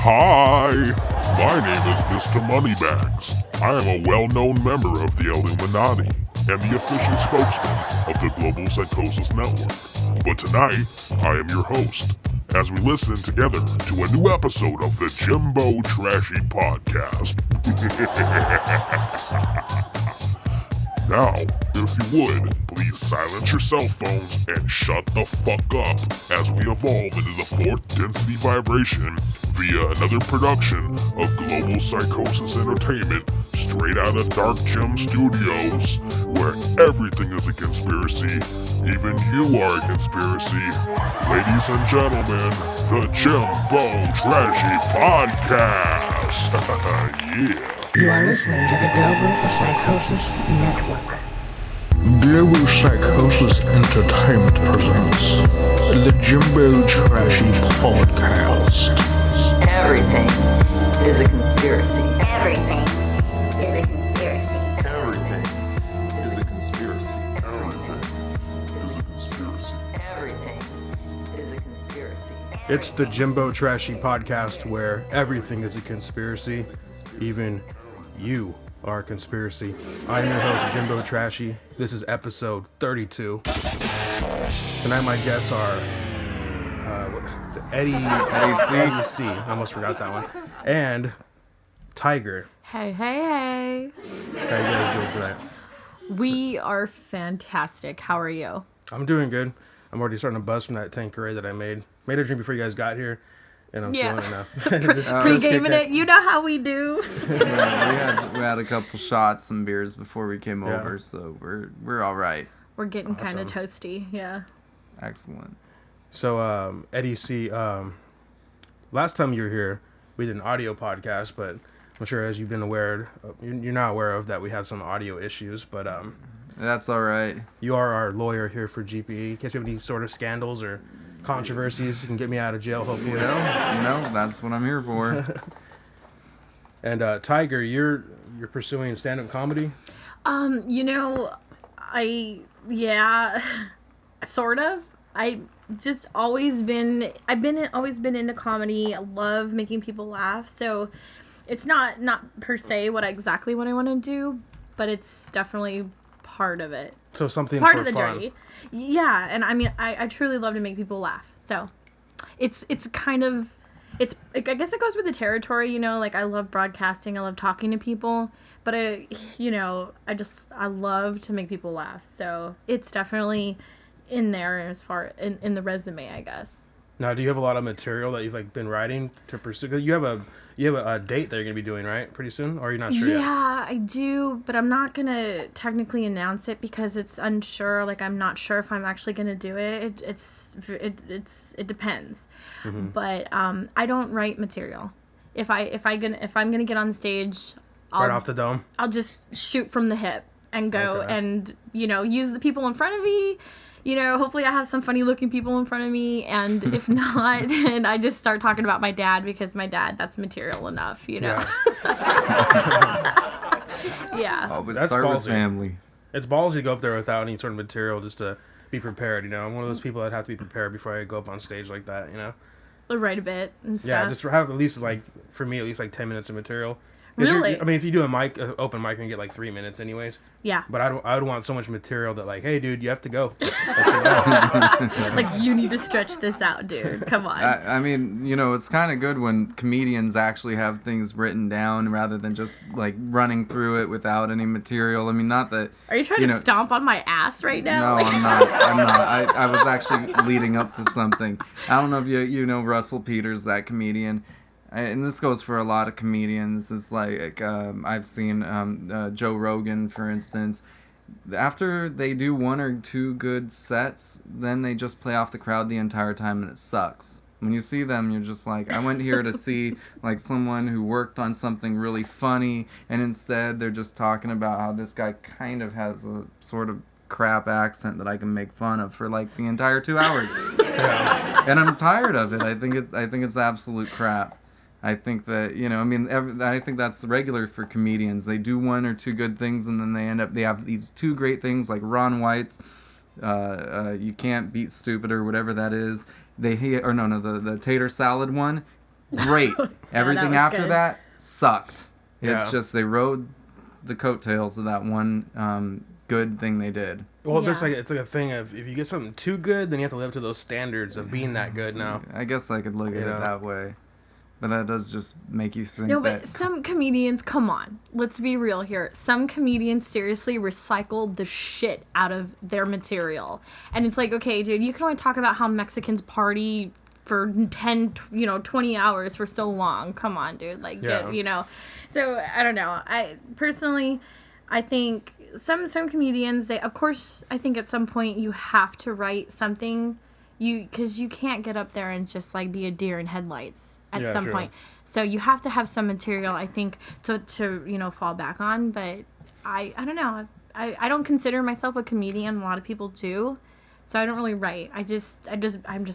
Hi, my name is Mr. Moneybags. I am a well-known member of the Illuminati and the official spokesman of the Global Psychosis Network. But tonight, I am your host, as we listen together to a new episode of the Jimbo Trashy podcast. Now, if you would, please silence your cell phones and shut the fuck up as we evolve into the fourth density vibration via another production of Global Psychosis Entertainment straight out of Dark Gem Studios, where everything is a conspiracy, even you are a conspiracy. Ladies and gentlemen, the Jimbo Trashy Podcast. Yeah. You are listening to the Global Psychosis Network. Global Psychosis Entertainment presents the Jimbo Trashy Podcast. Everything is a conspiracy. Everything is a conspiracy. Everything is a conspiracy. Everything is a conspiracy. It's the Jimbo Trashy Podcast, where everything is a conspiracy, even you are a conspiracy. I'm your host, Jimbo Trashy. This is episode 32. Tonight my guests are Eddie C. I almost forgot that one. And Tiger. Hey. How you guys doing tonight? We are fantastic. How are you? I'm doing good. I'm already starting to buzz from that Tanqueray that I made. Made a drink before you guys got here. And I'm feeling it now. Pre-gaming it. You know how we do. Yeah, we had a couple shots, some beers before we came over, so we're all right. We're getting kind of toasty. Yeah. Excellent. So, Eddie C., last time you were here, we did an audio podcast, but I'm sure as you've been aware, you're not aware of that we had some audio issues, but That's all right. you are our lawyer here for GPE. In case you have any sort of scandals or controversies, you can get me out of jail, hopefully. No, that's what I'm here for. And Tiger, you're pursuing stand-up comedy? Sort of. I've always been into comedy. I love making people laugh. So it's not per se exactly what I want to do, but it's definitely part of it. So something Part for of the fun. journey. Yeah, and I mean I truly love to make people laugh. So it's kind of I guess it goes with the territory, like I love broadcasting, I love talking to people, but I love to make people laugh. So it's definitely in there as far in the resume, I guess. Now, do you have a lot of material that you've been writing to pursue? 'Cause you have a date that you're gonna be doing, right, pretty soon, or are you not sure yet? Yeah, I do, but I'm not gonna technically announce it because it's unsure. Like, I'm not sure if I'm actually gonna do it. It depends. Mm-hmm. But I don't write material. If I'm gonna get on the stage, Right off the dome. I'll just shoot from the hip and go Okay. and use the people in front of me. Hopefully I have some funny looking people in front of me, and if not, then I just start talking about my dad, because my dad, that's material enough, Yeah. Yeah. Always That's start with ballsy. family. It's ballsy to go up there without any sort of material just to be prepared, I'm one of those people that have to be prepared before I go up on stage like that, I'll write a bit and stuff. Yeah, just have at least, for me, at least 10 minutes of material. 'Cause Really? I mean, if you do an open mic, you can get 3 minutes anyways. Yeah. But I would want so much material that hey, dude, you have to go. Like, you need to stretch this out, dude. Come on. I mean, it's kind of good when comedians actually have things written down rather than just running through it without any material. I mean, not that. Are you trying to stomp on my ass right now? No, I'm not. I was actually leading up to something. I don't know if you know Russell Peters, that comedian. And this goes for a lot of comedians. It's I've seen Joe Rogan, for instance. After they do one or two good sets, then they just play off the crowd the entire time, and it sucks. When you see them, you're just I went here to see someone who worked on something really funny, and instead they're just talking about how this guy kind of has a sort of crap accent that I can make fun of for the entire 2 hours. Yeah. And I'm tired of it. I think it's absolute crap. I think that, I think that's regular for comedians. They do one or two good things, and then they have these two great things, like Ron White's You Can't Beat Stupid, or whatever that is. The tater salad one. great. Everything was after good. that sucked. Yeah. It's just they rode the coattails of that one good thing they did. Well, Yeah. it's like a thing of if you get something too good, then you have to live up to those standards of being that good now. I guess I could look at You know? it that way. But that does just make you think No, that... but some comedians, come on, let's be real here. Some comedians seriously recycle the shit out of their material. And it's like, okay, dude, you can only talk about how Mexicans party for 10, 20 hours for so long. Come on, dude. Like, Yeah. So, I don't know. I think some comedians, of course, I think at some point you have to write something, because you can't get up there and just, like, be a deer in headlights at some true. point. So you have to have some material, I think, to fall back on. But I don't know. I don't consider myself a comedian. A lot of people do. So I don't really write. I'm just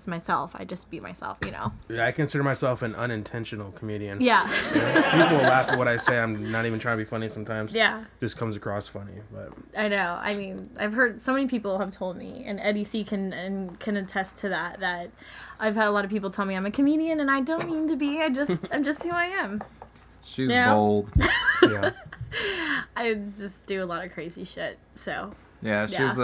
myself. I just be myself, Yeah, I consider myself an unintentional comedian. Yeah. People laugh at what I say. I'm not even trying to be funny sometimes. Yeah. Just comes across funny, but I know. I mean, I've heard so many people have told me, and Eddie C can attest to that I've had a lot of people tell me I'm a comedian, and I don't mean to be. I'm just who I am. She's Yeah. bold. yeah. I just do a lot of crazy shit. So Yeah, she's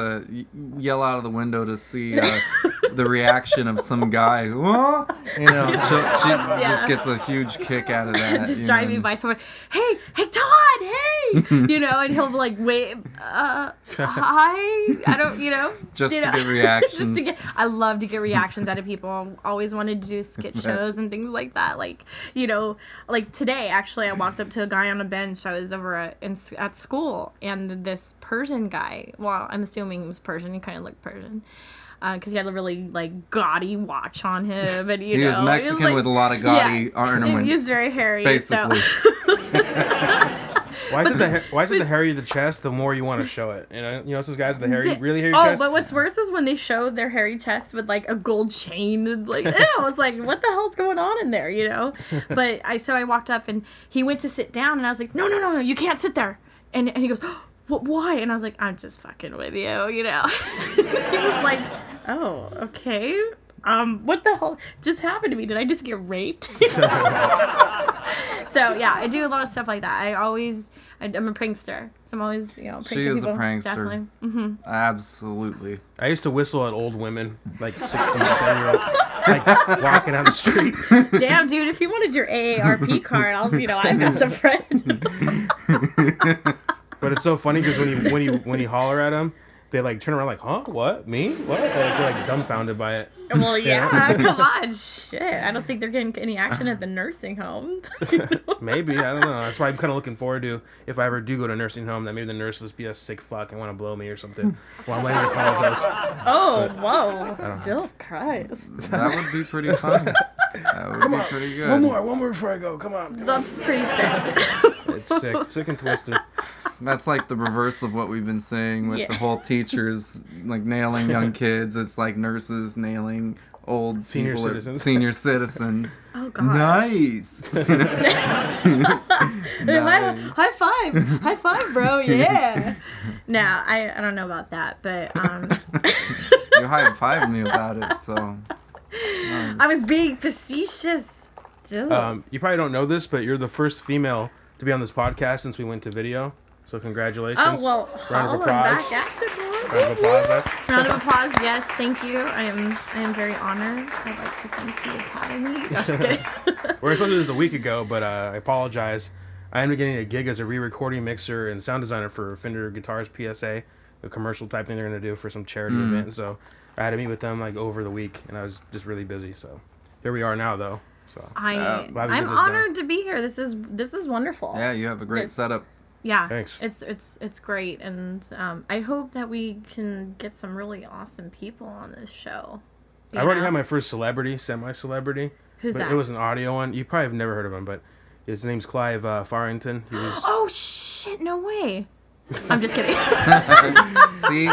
yell out of the window to see the reaction of some guy. Huh? She just gets a huge kick out of that. just driving by someone, hey Todd, hey, and he'll be like, wait, hi, I don't, Just to get reactions. I love to get reactions out of people. I always wanted to do skit shows and things like that. Like, like today, actually, I walked up to a guy on a bench. I was over at school, and this Persian guy, well, I'm assuming he was Persian. He kind of looked Persian. Because he had a really, like, gaudy watch on him. And, he was Mexican with a lot of gaudy ornaments. He was very hairy. Basically. So. Why is it the hairier the chest, the more you want to show it? It's those guys with the really hairy chest. But what's worse is when they showed their hairy chest with, like, a gold chain. And, like, ew, it's like, what the hell's going on in there, But I walked up, and he went to sit down, and I was like, no, you can't sit there. And he goes, why? And I was like, I'm just fucking with you, He was like, oh, okay. What the hell just happened to me? Did I just get raped? So, yeah, I do a lot of stuff like that. I'm a prankster. So I'm always, pranking She is people. a prankster. Definitely. Mm-hmm. Absolutely. I used to whistle at old women, like 60, 70-year-olds, like walking down the street. Damn, dude, if you wanted your AARP card, I've got some friends. But it's so funny because when you holler at them, they like turn around like, huh? What? Me? What? They're like dumbfounded by it. Well, yeah, come on, shit. I don't think they're getting any action at the nursing home. Maybe, I don't know. That's why I'm kind of looking forward to, if I ever do go to a nursing home, that maybe the nurse will just be a sick fuck and want to blow me or something while I'm laying in Carl's house. Oh, whoa. Dill Christ. That would be pretty fun. That would be pretty good. One more before I go. Come on. That's pretty sick. It's sick and twisted. That's like the reverse of what we've been saying with the whole teachers, like nailing young kids. It's like nurses nailing old Senior people citizens. Senior citizens. Oh, God. Nice. Nice. High five, bro. Yeah. Nah, I don't know about that, but You high-fived me about it, so. I was being facetious. You probably don't know this, but you're the first female to be on this podcast since we went to video. So congratulations. Oh, well, round of holla applause. back at you, boy. Round of applause. Round of applause. Yes, thank you. I am very honored. I'd like to thank the Academy. No, just kidding. We were supposed to do this a week ago, but I apologize. I ended up getting a gig as a re-recording mixer and sound designer for Fender Guitars PSA, the commercial type thing they're going to do for some charity event. So I had to meet with them like over the week, and I was just really busy. So here we are now, though. So I'm glad we get this honored to be here. This is wonderful. Yeah, you have a great setup. Yeah, Thanks. It's great, and I hope that we can get some really awesome people on this show. I already had my first celebrity, semi-celebrity. Who's that? It was an audio one. You probably have never heard of him, but his name's Clive Farrington. He was. Oh shit! No way. I'm just kidding. See?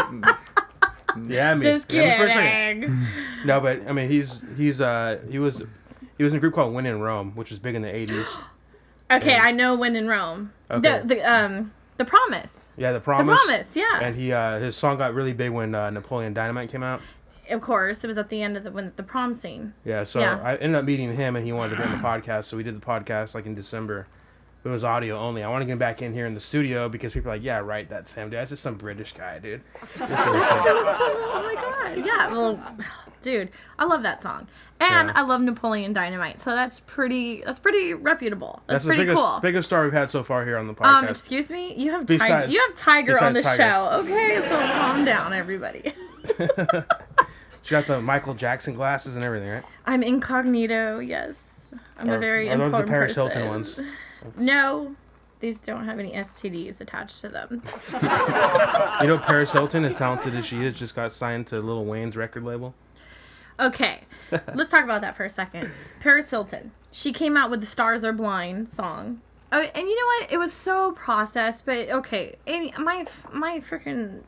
Yeah, I mean, Just yeah, for a second. kidding. No, but I mean, he was in a group called When in Rome, which was big in the 80s. Okay, And- I know When in Rome. Okay. The Promise. Yeah, The Promise. The Promise, yeah. And he his song got really big when Napoleon Dynamite came out. of course, it was at the end of the prom scene. Yeah, so Yeah. I ended up meeting him, and he wanted to be on the podcast, so we did the podcast, like, in December. It was audio only. I want to get back in here in the studio because people are like, yeah, right, that's him, dude. That's just some British guy, dude. That's so cool. Oh my god. Yeah, well, dude, I love that song. And Yeah. I love Napoleon Dynamite. So that's pretty reputable. That's the pretty cool. biggest star we've had so far here on the podcast. Excuse me? You have Besides- Tiger on the besides Tiger. show. Okay, so calm down, everybody. She got the Michael Jackson glasses and everything, right? I'm incognito, yes. I'm a very are those important the Paris person. Hilton ones? No, these don't have any STDs attached to them. You know, Paris Hilton, as talented as she is, just got signed to Lil Wayne's record label. Okay, let's talk about that for a second. Paris Hilton. She came out with the Stars Are Blind song. Oh, and you know what? It was so processed, but okay. My freaking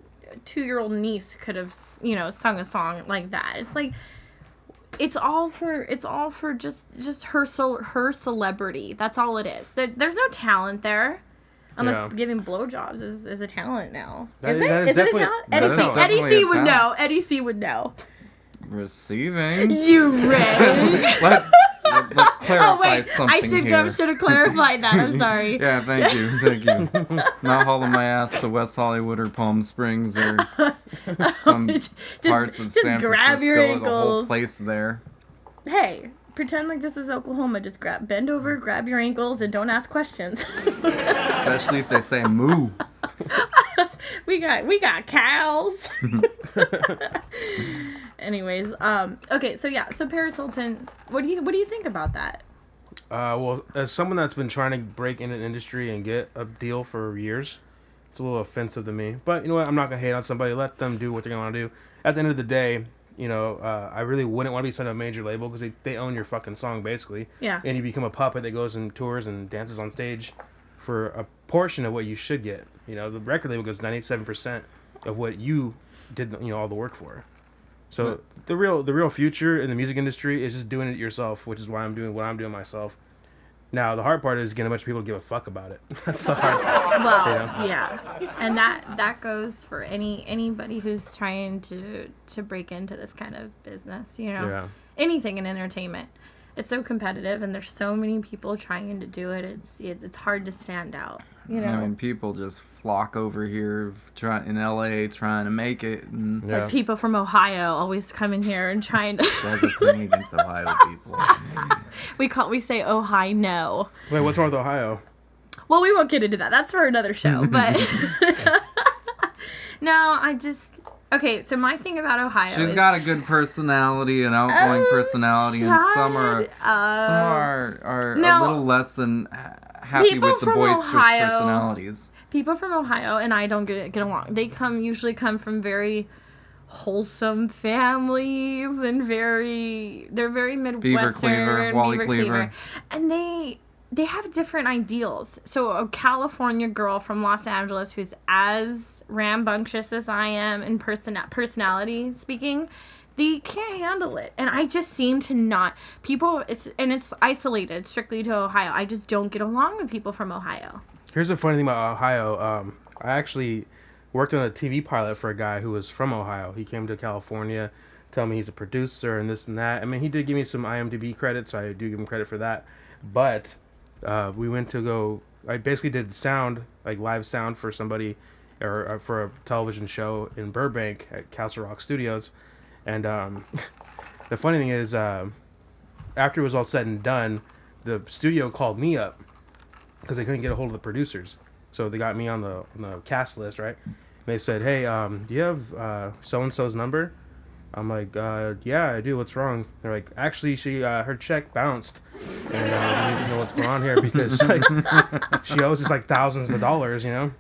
2-year-old niece could have, sung a song like that. It's like, it's all for just her celebrity. That's all it is. There's no talent there. Unless Yeah. giving blowjobs is a talent now. That Is is- that it? is Is it a definitely- talent? that is Eddie definitely C a would know. talent. Eddie C would know. Receiving. You Ray. Let's clarify Oh wait, something here. should have clarified that. I'm sorry. Yeah, thank you. Not hauling my ass to West Hollywood or Palm Springs or some parts of San grab your Francisco, the whole ankles. place there. Hey, pretend like this is Oklahoma. Just bend over, grab your ankles, and don't ask questions. Especially if they say moo. we got cows. Anyways, okay, so Paris Hilton, what do you think about that? Well, as someone that's been trying to break into the industry and get a deal for years, it's a little offensive to me. But you know what? I'm not gonna hate on somebody. Let them do what they're gonna do. At the end of the day, I really wouldn't want to be signed to a major label because they own your fucking song basically. Yeah. And you become a puppet that goes and tours and dances on stage for a portion of what you should get. The record label goes 97% of what you did, all the work for. So the real future in the music industry is just doing it yourself, which is why I'm doing what I'm doing myself. Now the hard part is getting a bunch of people to give a fuck about it. That's the hard part. Well, yeah, and that goes for anybody who's trying to break into this kind of business. Yeah. Anything in entertainment. It's so competitive, and there's so many people trying to do it. It's hard to stand out. I mean, people just flock over here in LA trying to make it. And Yeah. Like people from Ohio always coming here and trying to. that's a thing against Ohio people. we say Ohio no. Wait, what's wrong with Ohio? Well, we won't get into that. That's for another show. But no, okay. So my thing about Ohio She's is got a good personality, an outgoing personality, and some are No. a little less than happy People with the from boisterous Ohio- personalities. people from Ohio and I don't get along. They usually come from very wholesome families and they're very Midwestern. Cleaver, Wally Cleaver. And they have different ideals. So a California girl from Los Angeles who's as rambunctious as I am in personality speaking, they can't handle it. And I just seem to not it's isolated strictly to Ohio. I just don't get along with people from Ohio. Here's the funny thing about Ohio. I actually worked on a TV pilot for a guy who was from Ohio. He came to California, tell me he's a producer and this and that. I mean, he did give me some IMDb credit, so I do give him credit for that. But we went to go. I basically did sound, like live sound for somebody, or for a television show in Burbank at Castle Rock Studios. And the funny thing is, after it was all said and done, the studio called me up because they couldn't get a hold of the producers. So they got me on the cast list, right? And they said, hey, do you have so-and-so's number? I'm like, yeah, I do. What's wrong? They're like, actually, her check bounced. And we need to know what's going on here because like, she owes us like thousands of dollars, So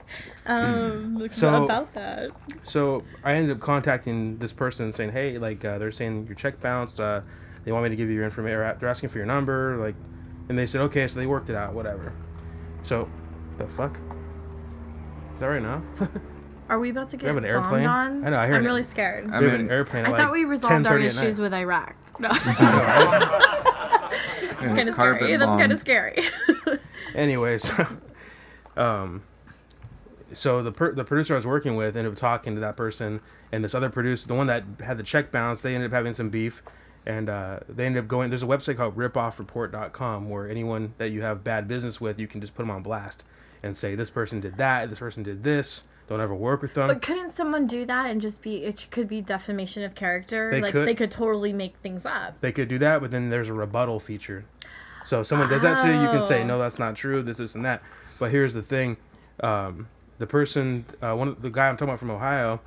about that. So I ended up contacting this person saying, hey, like, they're saying your check bounced. They want me to give you your information. They're asking for your number. Like, and they said, okay, so they worked it out, whatever. So, the fuck? Is that right now? Are we about to get have an airplane? bombed on? I know, I hear I'm it. really scared. We have an airplane. I at, thought like, we resolved our 10:30 at issues night. with Iraq. No. I know, right? It's kind of Carpet scary. That's bomb. kind of scary. Anyways, so the producer I was working with ended up talking to that person, and this other producer, the one that had the check bounce, they ended up having some beef, and they ended up going. There's a website called ripoffreport.com where anyone that you have bad business with, you can just put them on blast and say this person did that, this person did this. Don't ever work with them. But couldn't someone do that and just be? It could be defamation of character. They could totally make things up. They could do that, but then there's a rebuttal feature. So if someone does that to you, you can say no, that's not true. This, and that. But here's the thing. The person, the guy I'm talking about from Ohio,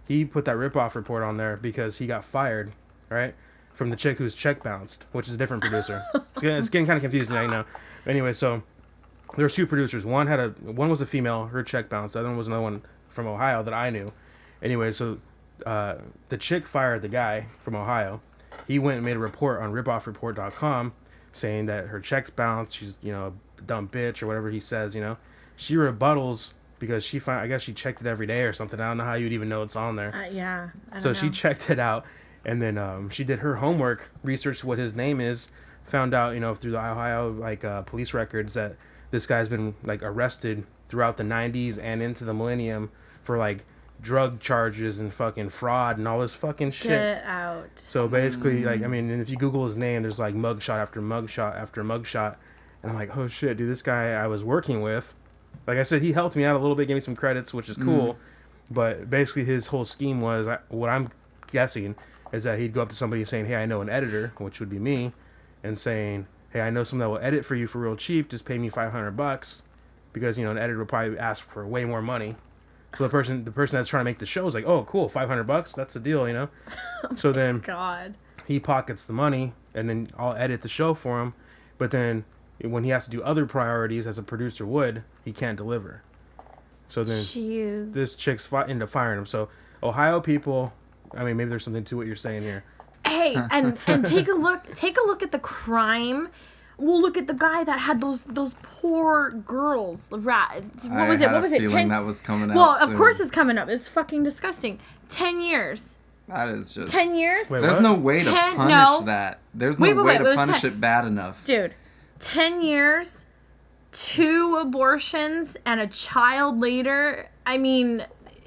he put that ripoff report on there because he got fired, right, from the chick whose check bounced, which is a different producer. It's getting kind of confusing right now. Anyway, so there were two producers. One was a female, her check bounced. The other one was another one from Ohio that I knew. Anyway, so the chick fired the guy from Ohio. He went and made a report on ripoffreport.com saying that her checks bounced. She's a dumb bitch or whatever he says. She rebuttals. Because I guess she checked it every day or something. I don't know how you'd even know it's on there. Yeah. I don't so know. she checked it out, and then she did her homework, researched what his name is, found out through the Ohio police records that this guy's been arrested throughout the 90s and into the millennium for drug charges and fucking fraud and all this fucking shit. Get out. So basically, and if you Google his name, there's mugshot after mugshot after mugshot, and I'm like, oh shit, dude, this guy I was working with. Like I said, he helped me out a little bit, gave me some credits, which is cool. But basically his whole scheme was, what I'm guessing, is that he'd go up to somebody saying, hey, I know an editor, which would be me, and saying, hey, I know someone that will edit for you for real cheap, just pay me $500, because, an editor would probably ask for way more money. So the person that's trying to make the show is like, oh, cool, $500, that's the deal, So then God. He pockets the money, and then I'll edit the show for him, but then when he has to do other priorities as a producer would, he can't deliver. So then this chick's ended up firing him. So Ohio people, maybe there's something to what you're saying here. Hey, and take a look at the crime. Well, look at the guy that had those poor girls. What was it? 10? That was coming out. Well, soon. Of course it's coming up. It's fucking disgusting. 10 years. That is just 10 years. Wait, there's what? no way to punish that. There's no way to punish it bad enough. Dude, 10 years, 2 abortions, and a child later.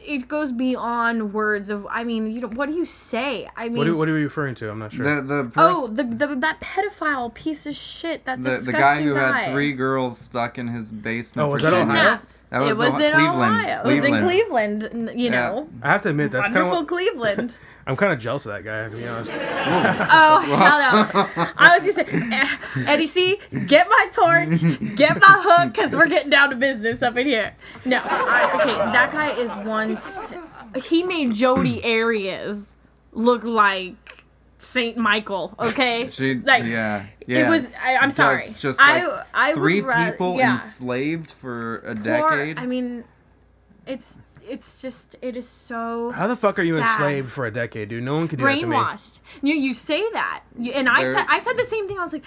It goes beyond words of. What do you say? What are you referring to? I'm not sure. That pedophile piece of shit. That disgusting the guy who had 3 girls stuck in his basement. Oh, was that Ohio? That was in Cleveland. Ohio. It was in Cleveland. I have to admit that's kind of wonderful Cleveland. I'm kind of jealous of that guy, to be honest. Oh, hell no. I was going to say, Eddie C, get my torch, get my hook, because we're getting down to business up in here. No, okay, that guy is he made Jodi Arias look like Saint Michael, okay? It was, I'm sorry. Just I 3 people enslaved for a decade. It is so How the fuck are you sad. enslaved for a decade, dude? No one could do that to me. Brainwashed. You say that. I said the same thing. I was like,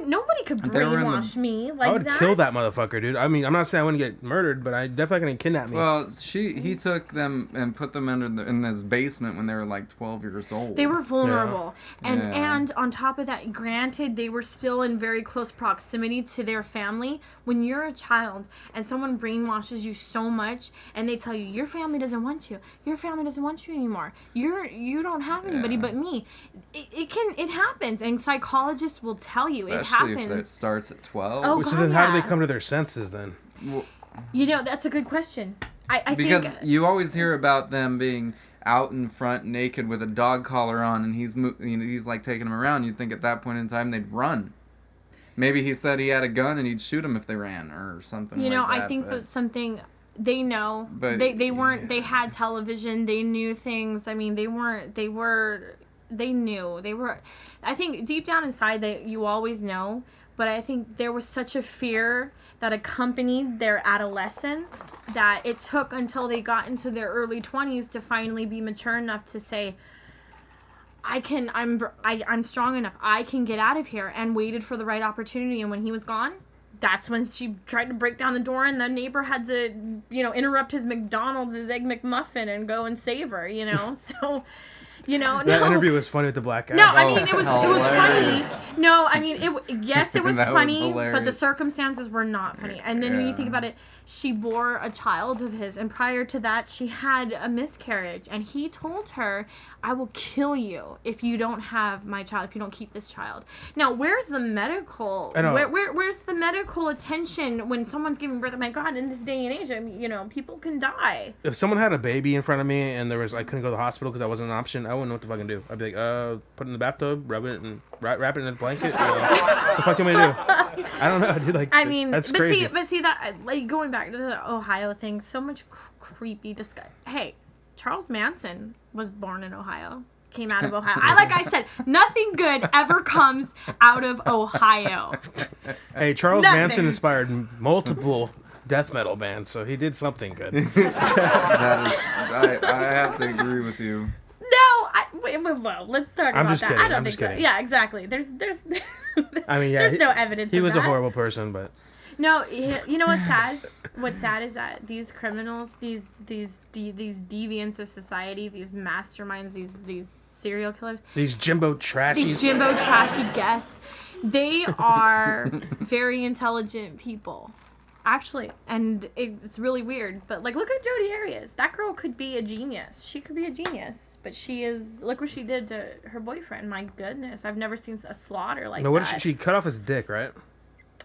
nobody could brainwash me like that. I would kill that motherfucker, dude. I'm not saying I wouldn't get murdered, but I definitely gonna kidnap me. Well, he took them and put them in this basement when they were 12 years old. They were vulnerable. And on top of that, granted, they were still in very close proximity to their family. When you're a child and someone brainwashes you so much and they tell you, your family doesn't want you. Your family doesn't want you anymore. You don't have anybody but me. It happens, and psychologists will tell you it happens. Especially if it starts at 12. Oh, so then how do they come to their senses then? Well, that's a good question. I because think you always hear about them being out in front naked with a dog collar on, and he's taking them around. You'd think at that point in time they'd run. Maybe he said he had a gun and he'd shoot them if they ran or something. I think that's something. They know. But they weren't. They had television. They knew things. They weren't. They were. They knew. They were. I think deep down inside that you always know. But I think there was such a fear that accompanied their adolescence that it took until they got into their early 20s to finally be mature enough to say, I'm strong enough. I can get out of here, and waited for the right opportunity. And when he was gone, that's when she tried to break down the door, and the neighbor had to, interrupt his McDonald's, his Egg McMuffin, and go and save her, So You know, That interview was funny with the black guy. No, I mean it was hilarious. funny. No, I mean it was That was funny, but the hilarious. circumstances were not funny. And then when you Yeah. think about it, she bore a child of his, and prior to that, she had a miscarriage, and he told her, "I will kill you if you don't have my child, if you don't keep this child." Now, where's the medical? I know. Where's the medical attention when someone's giving birth? Oh my God, in this day and age, I mean, you know, people can die. If someone had a baby in front of me and I couldn't go to the hospital because that wasn't an option, I wouldn't know what to fucking do. I'd be like, put it in the bathtub, rub it, and wrap it in a blanket. What the fuck do you want me to do? I don't know, dude. Like, I mean, that's but crazy. see that, like, going back to the Ohio thing, so much creepy disgust. Hey, Charles Manson was born in Ohio, came out of Ohio. Like I said, nothing good ever comes out of Ohio. Hey, Charles Nothing. Manson inspired multiple death metal bands, so he did something good. That is, I have to agree with you. Well, let's talk I'm about just that. kidding, I don't I'm think just so. kidding. Yeah, exactly. There's I mean, yeah, there's no evidence. He of was that. a horrible person, but No, you know what's sad? What's sad is that these criminals, these deviants of society, these masterminds, these serial killers, these Jimbo Trashies. these Jimbo Trashy guests, they are very intelligent people. Actually, and it's really weird, but like, look at Jodi Arias. That girl could be a genius. She could be a genius, but she is. Look what she did to her boyfriend. My goodness, I've never seen a slaughter like No, what that. did she cut off his dick, right?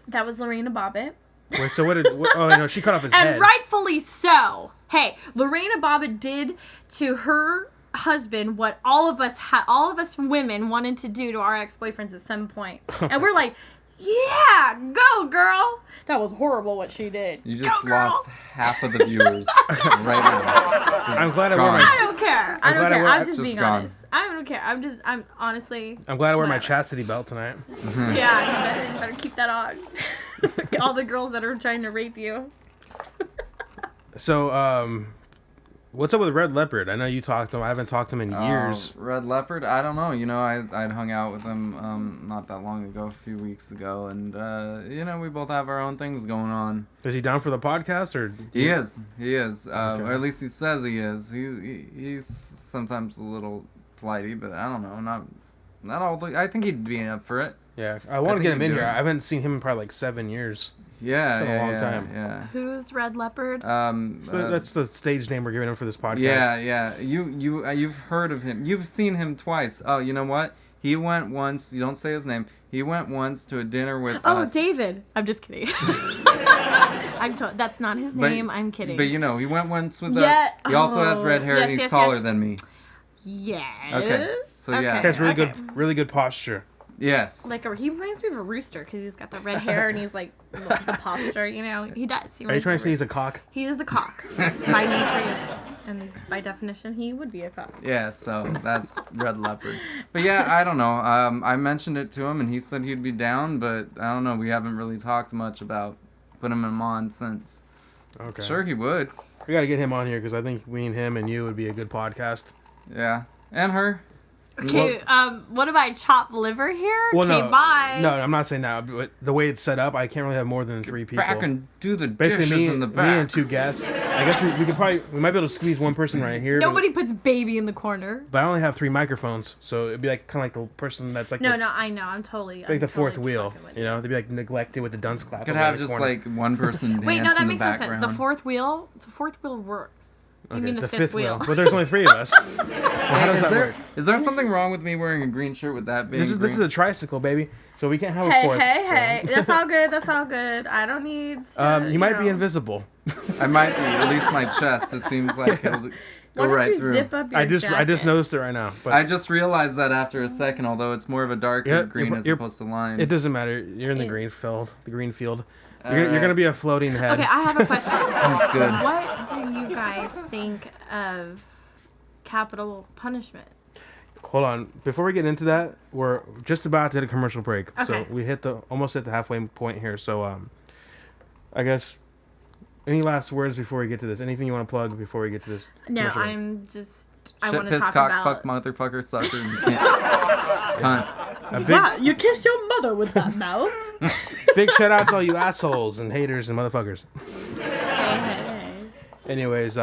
That was Lorena Bobbitt. Wait, so oh no, she cut off his And head. rightfully so. Hey, Lorena Bobbitt did to her husband what all of us women wanted to do to our ex-boyfriends at some point. And we're like, yeah, go girl. That was horrible what she did. You just Go, girl. lost half of the viewers right now. Just I'm glad I gone. wore I my. don't care. I don't glad I care. wore- I'm just just being gone. honest. I don't care. I'm honestly. I'm glad I wear my Whatever. chastity belt tonight. Yeah, you better keep that on. All the girls that are trying to rape you. So, what's up with Red Leopard? I know you talked to him. I haven't talked to him in years. Red Leopard, I don't know. You know, I'd hung out with him not that long ago, a few weeks ago, and you know, we both have our own things going on. Is he down for the podcast or? He is. Okay. Or at least he says he is. He's sometimes a little flighty, but I don't know. Not all. I think he'd be up for it. Yeah, I want to think get him he'd in do here. it. I haven't seen him in probably like 7 years. Yeah, It's been a yeah, long yeah, time. Yeah. Who's Red Leopard? That's the stage name we're giving him for this podcast. Yeah. You've heard of him. You've seen him twice. Oh, you know what? He went once. You don't say his name. He went once to a dinner with Oh, us. David. I'm just kidding. That's not his But- name. I'm kidding. But you know, he went once with Yeah, us. He also has red hair and yes, he's yes, taller yes. than me. Yes. Okay, so yeah. Okay, He has okay. really good posture. Yes. He reminds me of a rooster because he's got the red hair and he's like the posture. You know, he does. Are you trying to say he's a cock? He is a cock by nature, yes, and by definition, he would be a cock. Yeah, so that's Red Leopard. But yeah, I don't know. I mentioned it to him and he said he'd be down, but I don't know. We haven't really talked much about putting him on since. Okay. Sure, he would. We got to get him on here because I think me and him and you would be a good podcast. Yeah. And her. Okay, what if I chop liver here? Well, okay, no, bye. no, I'm not saying that. But the way it's set up, I can't really have more than 3 people. Back and do the Basically, dishes me, in the me back. and 2 guests. I guess we might be able to squeeze one person right here. Nobody puts baby in the corner. But I only have 3 microphones, so it'd be like kind of like the person that's like No, the, I know. I'm totally. like the fourth wheel. fucking with You know, they'd be like neglected with the dunce clap. Could over in have the just corner. like one person dance Wait, no, that in the makes no sense. background. The fourth wheel works. You Okay, mean the the fifth wheel? But there's only 3 of us. Well, how does that work? Is there something wrong with me wearing a green shirt with that being This is a tricycle, baby. So we can't have a Hey, fourth. hey. That's all good. That's all good. I don't need. You might be invisible. I might be, at least my chest. It seems like it'll go Why don't right you through. zip up your I just jacket? noticed it right now. But I just realized that after a second, although it's more of a darker Yeah, green as you're- opposed to lime. it doesn't matter. You're in the green It's- field. The green field. You're gonna be a floating head. Okay, I have a question. That's good. What do you guys think of capital punishment? Hold on. Before we get into that, we're just about to hit a commercial break. So Okay. we almost hit the halfway point here. So I guess any last words before we get to this? Anything you want to plug before we get to this? No, commercial? I'm just. I Shit, want to piss, talk cock, about. fuck, motherfucker, sucker. You can't. Cunt. A big, you kissed your mother with that mouth. big shout out to all you assholes and haters and motherfuckers. Hey. Anyways,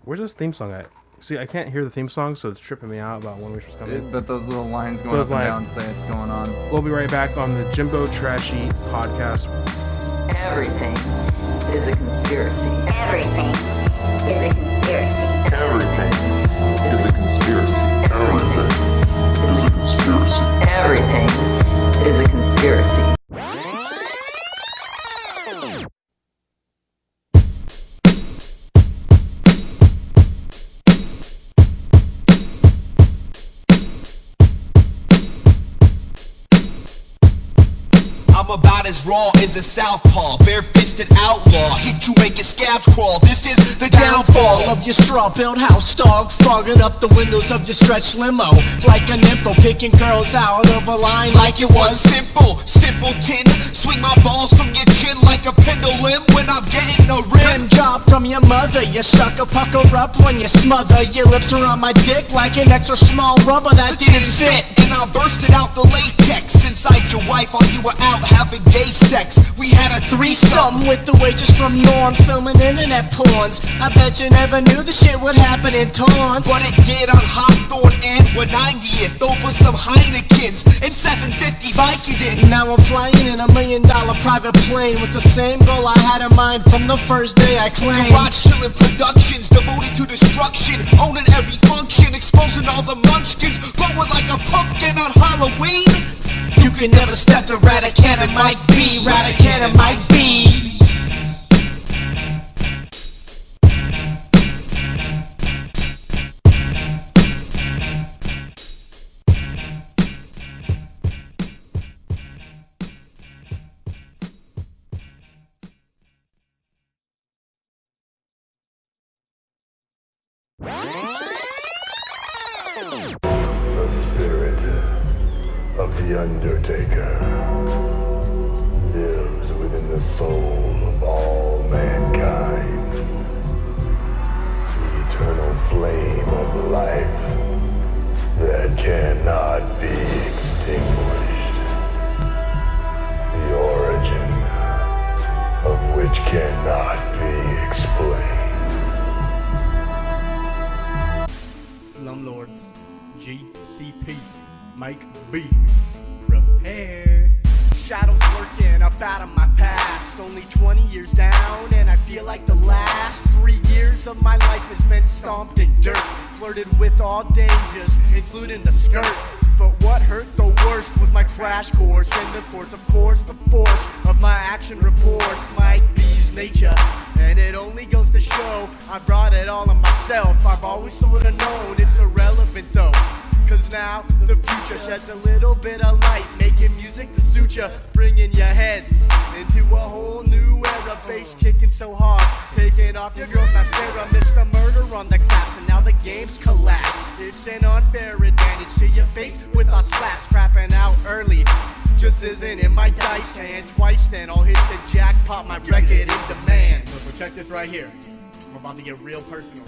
where's this theme song at? See, I can't hear the theme song, so it's tripping me out about when we was coming. But those little lines going Those up and lines. down say it's going on. We'll be right back on the Jimbo Trashy podcast. Everything is a conspiracy. Everything is a conspiracy. Everything is a conspiracy. Everything is a conspiracy. Everything is a conspiracy. I'm about as raw as a southpaw, bare-fisted outlaw. Hit you, make your scabs crawl. This is the downfall Of your straw-built house dog, fogging up the windows of your stretch limo like a nympho, picking girls out of a line like it was simple, simpleton. Swing my balls from your chin like a pendulum when I'm getting a rim rim. job from your mother. You sucker pucker up when you smother. Your lips are on my dick like an extra small rubber that didn't fit. And I bursted out the latex inside your wife while you were out having gay sex. We had a threesome. Something with the waitress from Norm's filming internet porns. I bet you never knew the shit would happen in Torrance. But it did on Hawthorne and 190th over some Heinekens and 750 Vicodins. Now I'm flying in $1 million private plane with the same goal I had in mind from the first day I claimed. Watch chillin' productions devoted to destruction, owning every function, exposing all the munchkins, glowing like a pumpkin on Halloween. You can never step the Radican, Mike B. Radican, Mike B. The spirit of the Undertaker lives within the soul of all mankind. The eternal flame of life that cannot be extinguished. The origin of which cannot be explained. Slumlords, GCP, Mike B. Prepare. Shadows lurking up out of my past. Only 20 years down, and I feel like the last 3 years of my life has been stomped in dirt. Flirted with all dangers, including the skirt. But what hurt the worst was my crash course in the course, of course, the force of my action reports. Mike B's nature, and it only goes to show I brought it all on myself. I've always sorta known it's irrelevant though, cause now the future sheds a little bit of light, making music to suit ya, bringing your heads into a whole new era. Bass kicking so hard, taking off your girl's mascara. Mr. Murder on the claps, and now the game's collapsed. It's an unfair advantage to your face with our slaps. Crapping out early just isn't in my dice hand. Twice then I'll hit the jackpot, my record in demand. So check this right here, I'm about to get real personal.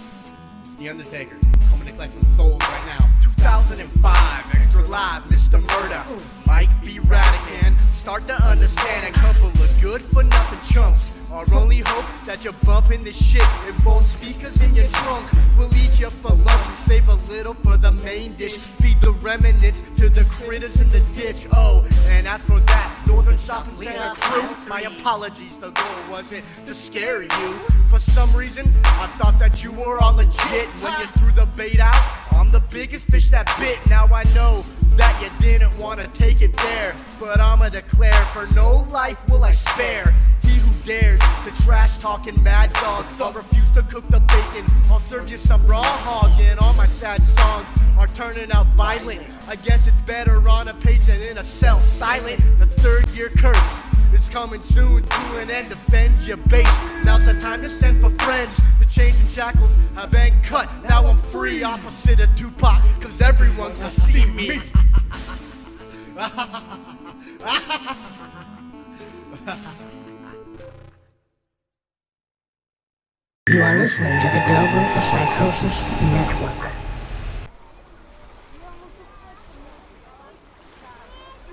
It's the Undertaker, coming to collect some souls right now. 2005, extra live, Mr. Murder, Mike B. Radican. Start to understand a couple of good for nothing chumps. Our only hope that you're bumping this shit in both speakers in your trunk. We'll eat you for lunch and save a little for the main dish. Feed the remnants to the critters in the ditch. Oh, and as for that Northern Shopping Center crew, my apologies, the goal wasn't to scare you. For some reason, I thought that you were all legit. When you threw the bait out, I'm the biggest fish that bit. Now I know that you didn't want to take it there, but I'ma declare, for no life will I spare he who dares to trash talking mad dogs. I'll refuse to cook the bacon, I'll serve you some raw hog. And all my sad songs are turning out violent. I guess it's better on a page than in a cell silent. The third year curse is coming soon to an end. Defend your base, now's the time to send for friends. The chains and shackles have been cut, now I'm free. Opposite of Tupac, cause everyone can see me. You are listening to the Global Psychosis Network.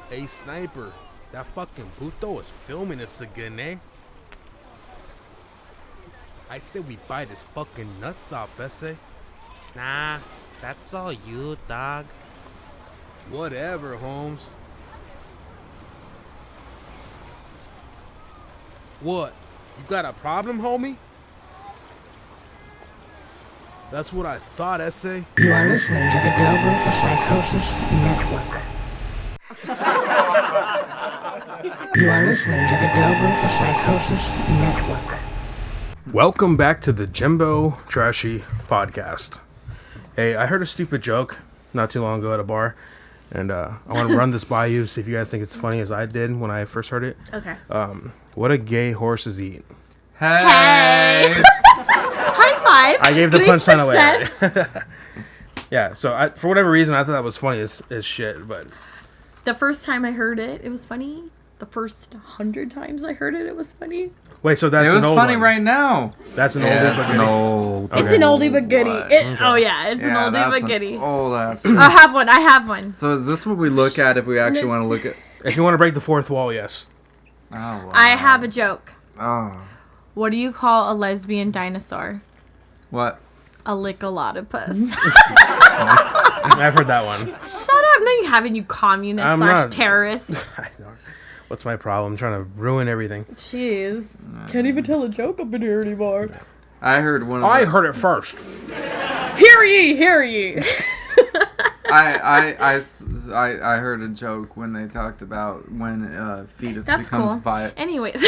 Hey, Sniper, that fucking puto is filming us again, eh? I said we bite his fucking nuts off, ese. Nah, that's all you, dog. Whatever, Holmes. What? You got a problem, homie? That's what I thought, Essay. You are listening to the Global Psychosis Network. You are listening to the Global Psychosis Network. Welcome back to the Jimbo Trashy podcast. Hey, I heard a stupid joke not too long ago at a bar, and I want to run this by you, see if you guys think it's funny as I did when I first heard it. Okay. What do gay horses eat? Hey! High five. I gave the Great punchline away. success. Yeah, so for whatever reason, I thought that was funny as shit, but... The first time I heard it, it was funny. The first 100 times I heard it, it was funny. Wait, so that's It was an old funny one. right now. That's an oldie Yeah, but it's goodie. an old. It's an oldie but goodie. Oh yeah, it's an oldie but goodie. Oh, that's. I have one. So is this what we look at if we actually want to look at? If you want to break the fourth wall, yes. Oh, wow. I have a joke. Oh. What do you call a lesbian dinosaur? What? A lickolotopus. I've heard that one. Shut up. No, you haven't, you communist I'm slash not. terrorist. I know. What's my problem? I'm trying to ruin everything. Jeez. Can't even tell a joke up in here anymore. I heard one of I the- heard it first. Hear ye, hear ye. I heard a joke when they talked about when fetus That's becomes cool. viable. Anyways.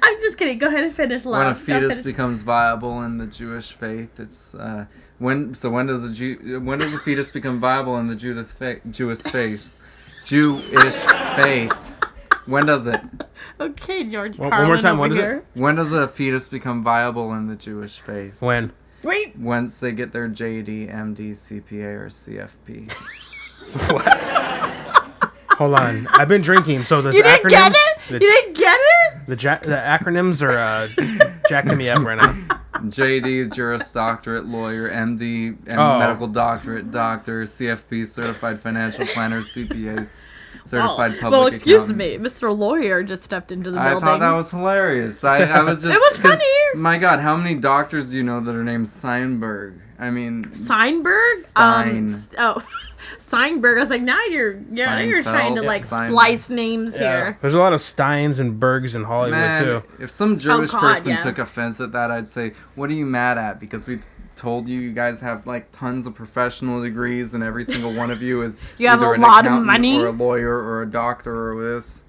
I'm just kidding. Go ahead and finish, love. When a Go fetus finish. becomes viable in the Jewish faith, it's when does a fetus become viable in the Jewish faith? Jewish faith. When does it? Okay, George One Carlin more time, over what is here. When does a fetus become viable in the Jewish faith? When? Wait. Once they get their JD, MD, CPA, or CFP. Hold on. I've been drinking, so there's You didn't acronyms. get it? You didn't get it? The acronyms are jacking me up right now. JD, Juris Doctorate, Lawyer, MD, Oh. Medical Doctorate, Doctor, CFP, Certified Financial Planner, CPA, Certified Public Well, excuse Accountant. me. Mr. Lawyer just stepped into the I building. thought that was hilarious. I was just. It was 'cause, funny. My God, how many doctors do you know that are named Steinberg? I mean, Steinberg? Stein. Steinberg. I was like, now you're trying to Seinfeld. like Stein- splice names here. There's a lot of Steins and Bergs in Hollywood, man, too. if some Jewish God, person yeah. took offense at that, I'd say, what are you mad at? Because we told you guys have like tons of professional degrees and every single one of you is You have either a an lot of accountant money? or a lawyer or a doctor or this.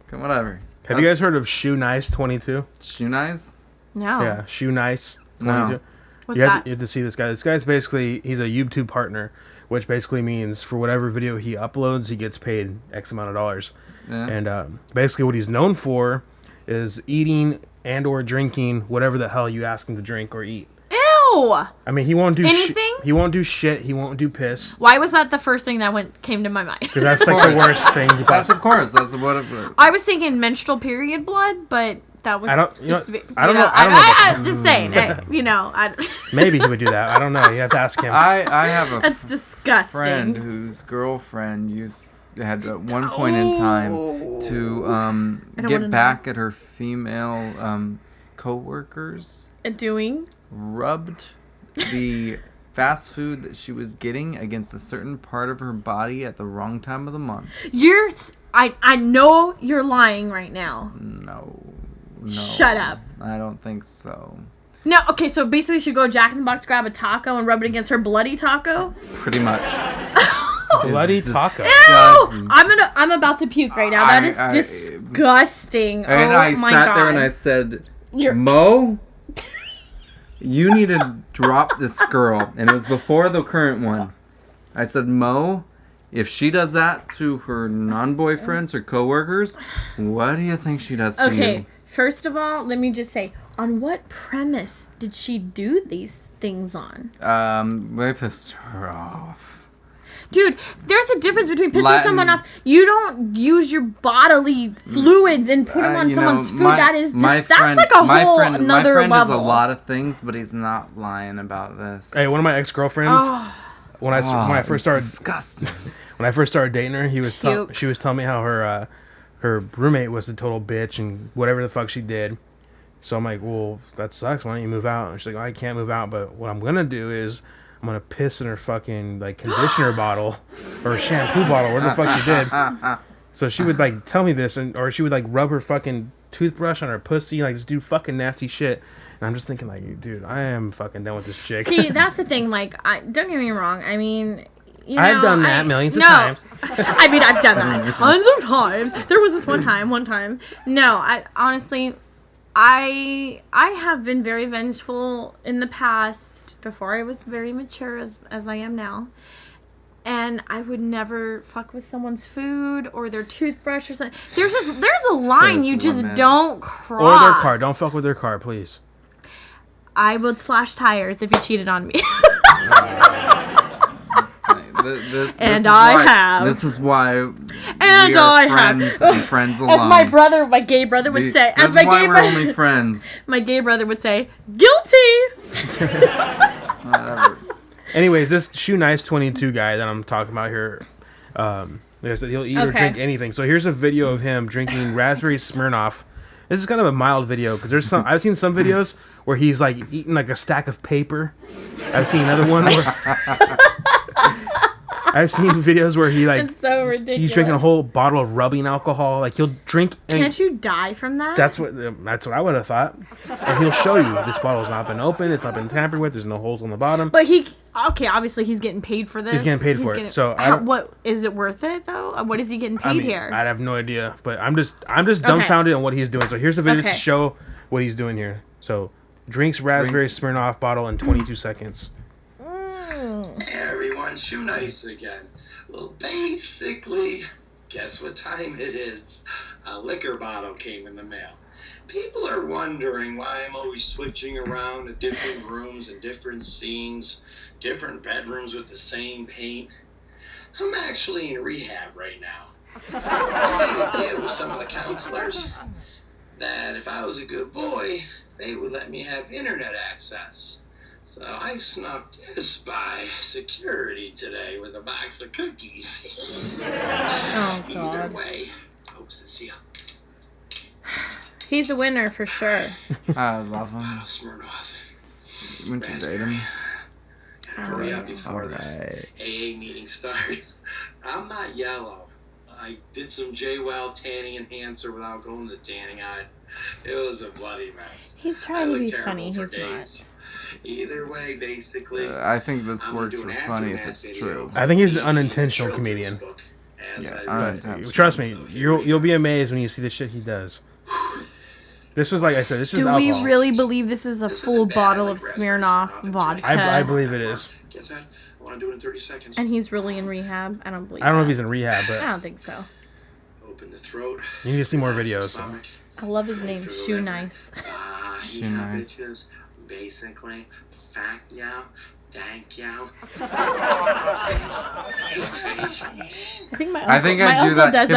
Okay, whatever. Have you guys heard of Shoe Nice 22? Shoe Nice? No. Yeah, Shoe Nice 22. No. What's you have, that? you have to see this guy. This guy's basically, he's a YouTube partner, which basically means for whatever video he uploads, he gets paid X amount of dollars. Yeah. And basically what he's known for is eating and or drinking whatever the hell you ask him to drink or eat. Ew! I mean, he won't do Anything? He won't do shit. He won't do piss. Why was that the first thing that came to my mind? Because that's like the worst thing. You That's of course. That's what. I was thinking menstrual period blood, but that was I don't- you know, just I don't know- I don't know I'm about- just saying. Maybe he would do that. I don't know. You have to ask him. I have a That's disgusting. friend whose girlfriend had at one point in time to wanna get know. back at her female co-workers. Doing? Rubbed the fast food that she was getting against a certain part of her body at the wrong time of the month. I know you're lying right now. No. Shut up. I don't think so. No, okay, so basically she'd go Jack in the Box, grab a taco, and rub it against her bloody taco? Pretty much. Bloody It's taco. Ew! I'm about to puke right now. That is disgusting. And oh I my sat God. there and I said, You're- Mo, you need to drop this girl. And it was before the current one. I said, Mo, if she does that to her non-boyfriends or coworkers, what do you think she does to you? Okay, first of all, let me just say, on what premise did she do these things on? We pissed her off. Dude, there's a difference between pissing Latin- someone off. You don't use your bodily fluids and put them on someone's food. That is that's like a whole another my friend level. does a lot of things, but he's not lying about this. Hey, one of my ex-girlfriends, when I it's first started disgusting. When I first started dating her, Cute. she was telling me how her roommate was a total bitch and whatever the fuck she did. So I'm like, well, that sucks. Why don't you move out? And she's like, I can't move out, but what I'm gonna do is I'm gonna piss in her fucking like conditioner bottle or shampoo bottle, whatever the fuck she did. So she would like tell me this, or she would like rub her fucking toothbrush on her pussy, like just do fucking nasty shit. And I'm just thinking like, dude, I am fucking done with this chick. See, that's the thing. Like, don't get me wrong. I mean, you know, I've done that millions of times. I mean, I've done that tons of times. There was this one time. No, I honestly, I have been very vengeful in the past before I was very mature as I am now. And I would never fuck with someone's food or their toothbrush or something. There's a line you just don't cross. Or their car. Don't fuck with their car, please. I would slash tires if you cheated on me. This is why we are friends and friends alone. As my gay brother would say. This is why we're only friends. My gay brother would say, guilty! Whatever. Anyways, this Shoe Nice 22 guy that I'm talking about here, like I said, he'll eat or drink anything. So here's a video of him drinking raspberry Smirnoff. This is kind of a mild video because there's I've seen some videos where he's like eating like a stack of paper. I've seen another one where I've seen videos where he like it's so ridiculous. He's drinking a whole bottle of rubbing alcohol. Like he'll drink. Can't you die from that? That's what I would have thought. And he'll show you this bottle's not been opened. It's not been tampered with. There's no holes on the bottom. But obviously he's getting paid for this. He's getting paid for it. So what is it worth it though? What is he getting paid here? I have no idea. But I'm just dumbfounded on what he's doing. So here's a video to show what he's doing here. So drinks raspberry Smirnoff bottle in 22 seconds. Hey everyone, Shoe Nice again. Well, basically, guess what time it is? A liquor bottle came in the mail. People are wondering why I'm always switching around to different rooms and different scenes, different bedrooms with the same paint. I'm actually in rehab right now. I made a deal with some of the counselors that if I was a good boy, they would let me have internet access. So I snuck this by security today with a box of cookies. Oh, God. Either way, hope to see you. He's a winner for sure. I love him. Smirnoff. Wouldn't you date him? Hurry up before the AA meeting starts. I'm not yellow. I did some JWoww tanning enhancer without going to tanning on. It was a bloody mess. He's trying to be funny. He's not. Either way, basically. I think this works for funny if it's true. I think he's an unintentional comedian. Yeah, trust me, you'll be amazed when you see the shit he does. This was like I said. This is alcohol. Do we really believe this is a full bottle of Smirnoff vodka? I believe it is. Guess that? I want to do it in 30 seconds. And he's really in rehab? I don't believe I don't know if he's in rehab, but I don't think so. Open the throat. You need to see more videos. I love his name, Shoe Nice. Shoe Nice. Bitches, basically, fact yow, dank yow. I think I'd do that.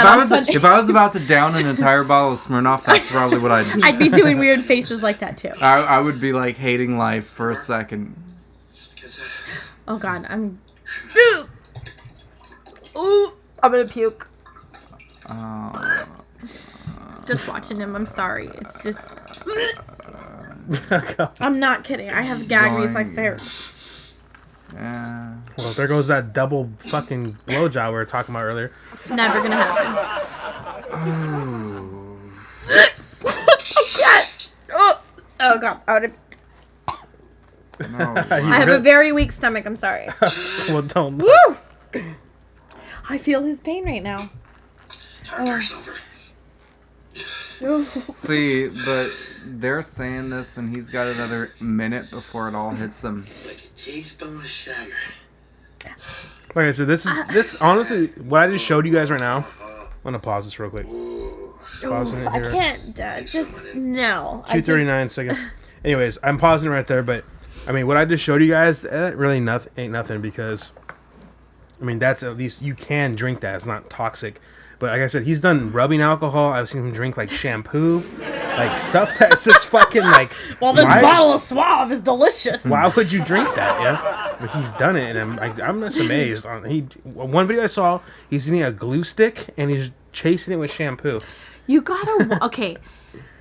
If I was about to down an entire bottle of Smirnoff, that's probably what I'd do. I'd be doing weird faces like that too. I would be like hating life for a second. Oh God, I'm. Ooh, I'm gonna puke. Just watching him, I'm sorry. It's just. I'm not kidding. I have gag reflex there. Yeah. Well, there goes that double fucking blowjob we were talking about earlier. Never gonna happen. Oh God. No. I have a very weak stomach. I'm sorry. Well, don't. Woo! I feel his pain right now. See, but they're saying this, and he's got another minute before it all hits him. Like a teaspoon of sugar. Like I said, this honestly, what I just showed you guys right now. I'm gonna pause this real quick. Oof, I can't. Just no. 2:39 seconds. Anyways, I'm pausing right there, but I mean, what I just showed you guys, that really ain't nothing because, I mean, that's at least you can drink that. It's not toxic. But like I said, he's done rubbing alcohol. I've seen him drink like shampoo, like stuff that's just fucking like. Well, this bottle of Suave is delicious. Why would you drink that? Yeah, but he's done it, and I'm just amazed. One video I saw, he's eating a glue stick and he's chasing it with shampoo. You gotta okay.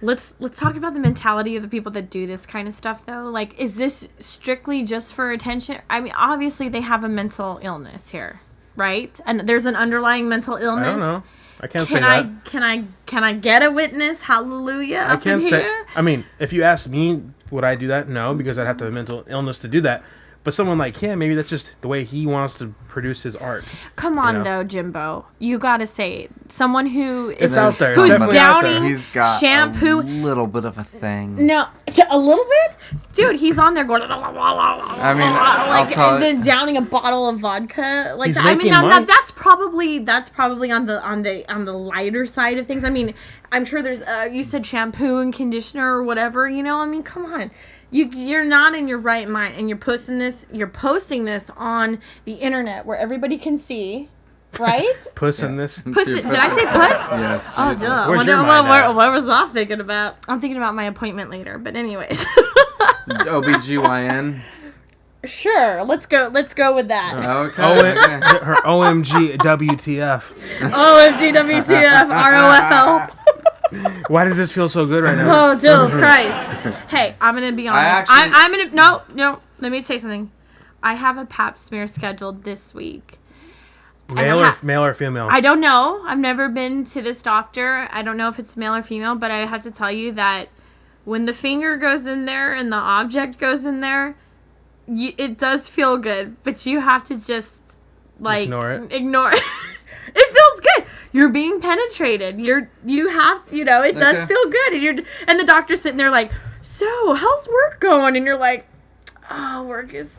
Let's talk about the mentality of the people that do this kind of stuff though. Like, is this strictly just for attention? I mean, obviously they have a mental illness here, right? And there's an underlying mental illness. I don't know. I can't say that. Can I get a witness? Hallelujah. I can't say. I mean, if you ask me, would I do that? No, because I'd have to have a mental illness to do that. But someone like him, maybe that's just the way he wants to produce his art. Come on, though, Jimbo. You gotta say, someone who is out there. who's It's downing He's got shampoo. a little bit of a thing. No, a little bit, dude. He's on there going. I mean, like then downing a bottle of vodka. Like He's I mean, making now, money. that's probably on the lighter side of things. I mean, I'm sure there's you said shampoo and conditioner or whatever. You know, I mean, come on. You're not in your right mind, and you're posting this on the internet where everybody can see, right? Puss in this. Puss. Did I say puss? Yes. Oh, duh. Where's your mind at? What was I thinking about? I'm thinking about my appointment later, but anyways. OBGYN. Sure, let's go with that. Okay. Her OMG WTF. OMG WTF ROFL. Why does this feel so good right now? Oh, Jill Christ. Hey, I'm gonna be honest. I'm gonna no. Let me say something. I have a pap smear scheduled this week. Male or female? I don't know. I've never been to this doctor. I don't know if it's male or female, but I have to tell you that when the finger goes in there and the object goes in there, it does feel good, but you have to just like ignore it. It feels good. You're being penetrated. You have, it does feel good. And the doctor's sitting there like, so how's work going? And you're like, oh, work is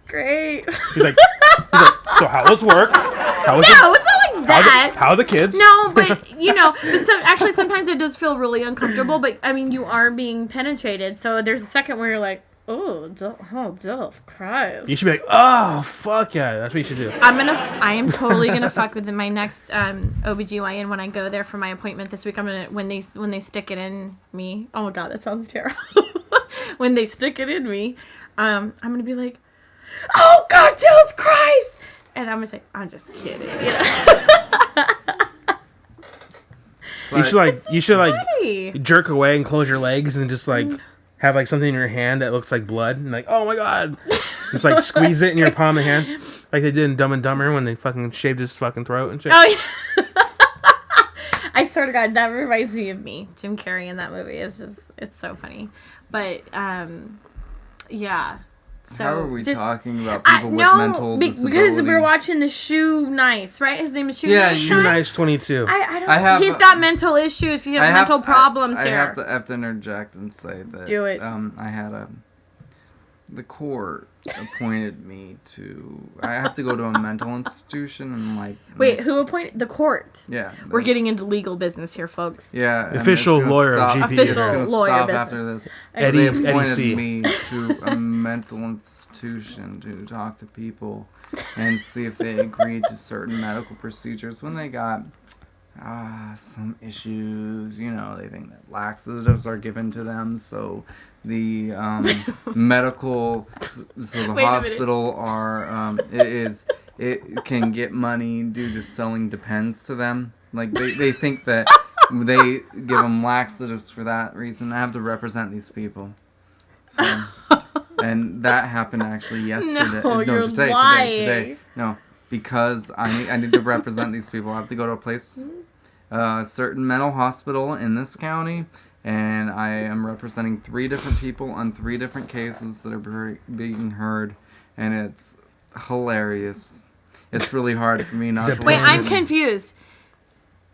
great. He's like, so how was work? No, it's not like that. How are the kids? No, but actually sometimes it does feel really uncomfortable. But I mean, you are being penetrated, so there's a second where you're like, oh, Christ. You should be like, oh, fuck yeah. That's what you should do. I am totally gonna fuck with my next OBGYN when I go there for my appointment this week. I'm gonna when they stick it in me. Oh my god, that sounds terrible. When they stick it in me, I'm gonna be like, oh God, Jesus Christ, and I'm gonna say, I'm just kidding. You should jerk away and close your legs and just like have like something in your hand that looks like blood and like, oh my god, just like squeeze it in your palm of the hand like they did in Dumb and Dumber when they fucking shaved his fucking throat and shit. Oh yeah. I swear to God, that reminds me of me. Jim Carrey in that movie is it's so funny. But yeah. So how are we talking about people with mental disabilities? Because we're watching the Shoe Nice, right? His name is Shoe Nice. Shoe Nice 22. He's got mental issues. He has mental problems here. I have to interject and say that. Do it. The court appointed me to. I have to go to a mental institution and like. Wait, who appointed the court? Yeah. We're getting into legal business here, folks. Yeah. Official lawyer of GP. Official lawyer business. After this. Eddie appointed C. me to a mental institution to talk to people and see if they agreed to certain medical procedures when they got some issues. They think that laxatives are given to them, so the hospital are it can get money due to selling Depends to them. Like they think that they give them laxatives for that reason. I have to represent these people. So, and that happened actually yesterday. No, today. No, because I need to represent these people. I have to go to a place, a certain mental hospital in this county. And I am representing 3 different people on 3 different cases that are being heard, and it's hilarious. It's really hard for me not to. Wait, I'm confused.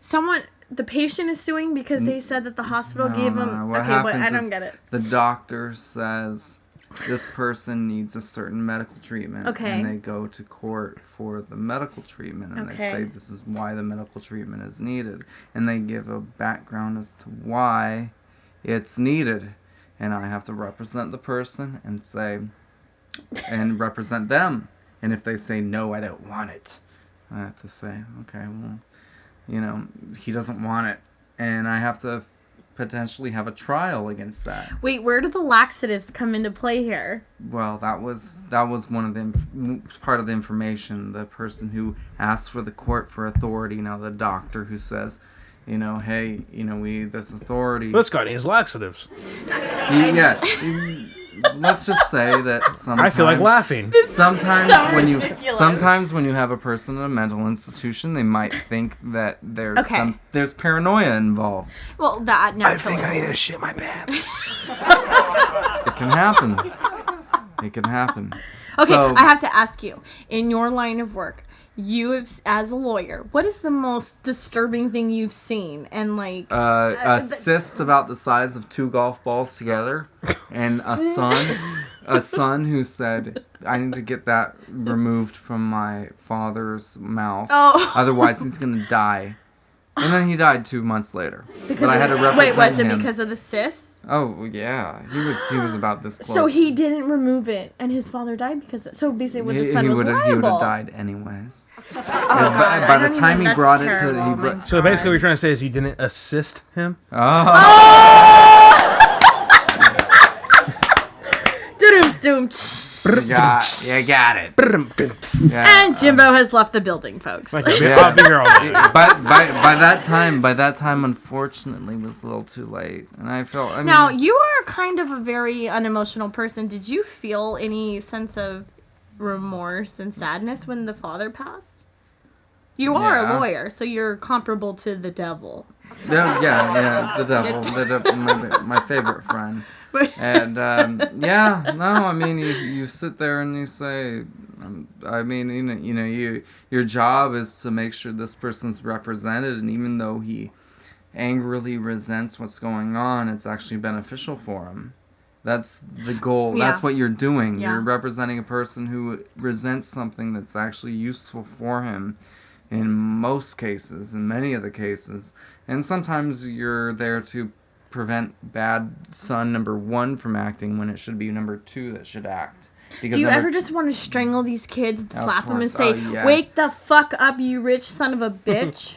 The patient is suing because they said that the hospital gave them. What okay, happens I don't get it. The doctor says this person needs a certain medical treatment, and they go to court for the medical treatment, and they say this is why the medical treatment is needed, and they give a background as to why it's needed, and I have to represent the person and say, and represent them, and if they say no, I don't want it, I have to say, okay, well, he doesn't want it, and I have to potentially have a trial against that. Wait, where do the laxatives come into play here? Well, that was one of the part of the information. The person who asked for the court for authority, now the doctor who says, you know, hey, you know, we this authority. This guy needs laxatives. Let's just say that sometimes I feel like laughing. Sometimes so when ridiculous. you have a person in a mental institution, they might think that there's Okay. there's paranoia involved. Well, that naturally. I think I need to shit my pants. It can happen. It can happen. Okay, So, I have to ask you, in your line of work, you have, as a lawyer, what is the most disturbing thing you've seen? And like a cyst about the size of 2 golf balls together, and a son who said, I need to get that removed from my father's mouth. Oh. Otherwise he's gonna die. And then he died 2 months later. But I had to represent wait, was it him. because of the cysts? Oh yeah, he was about this close. So he didn't remove it, and his father died because. So basically, the son he was would liable. have died anyways. Oh, God, by the time he brought it to, So basically, what you're trying to say is you didn't assist him. Doom. You got it. Yeah. And Jimbo has left the building, folks. I'll be here all day. By that time, unfortunately, it was a little too late, and I felt. Now you are kind of a very unemotional person. Did you feel any sense of remorse and sadness when the father passed? You are a lawyer, so you're comparable to the devil. Yeah, the devil, my favorite friend. And I mean, you sit there and you say, I mean, you know, your job is to make sure this person's represented, and even though he angrily resents what's going on, it's actually beneficial for him. That's the goal. Yeah. That's what you're doing. Yeah. You're representing a person who resents something that's actually useful for him in most cases, in many of the cases. And sometimes you're there to prevent bad son number 1 from acting when it should be number 2 that should act. Because do you ever just want to strangle these kids and slap them and say, yeah. "Wake the fuck up, you rich son of a bitch"?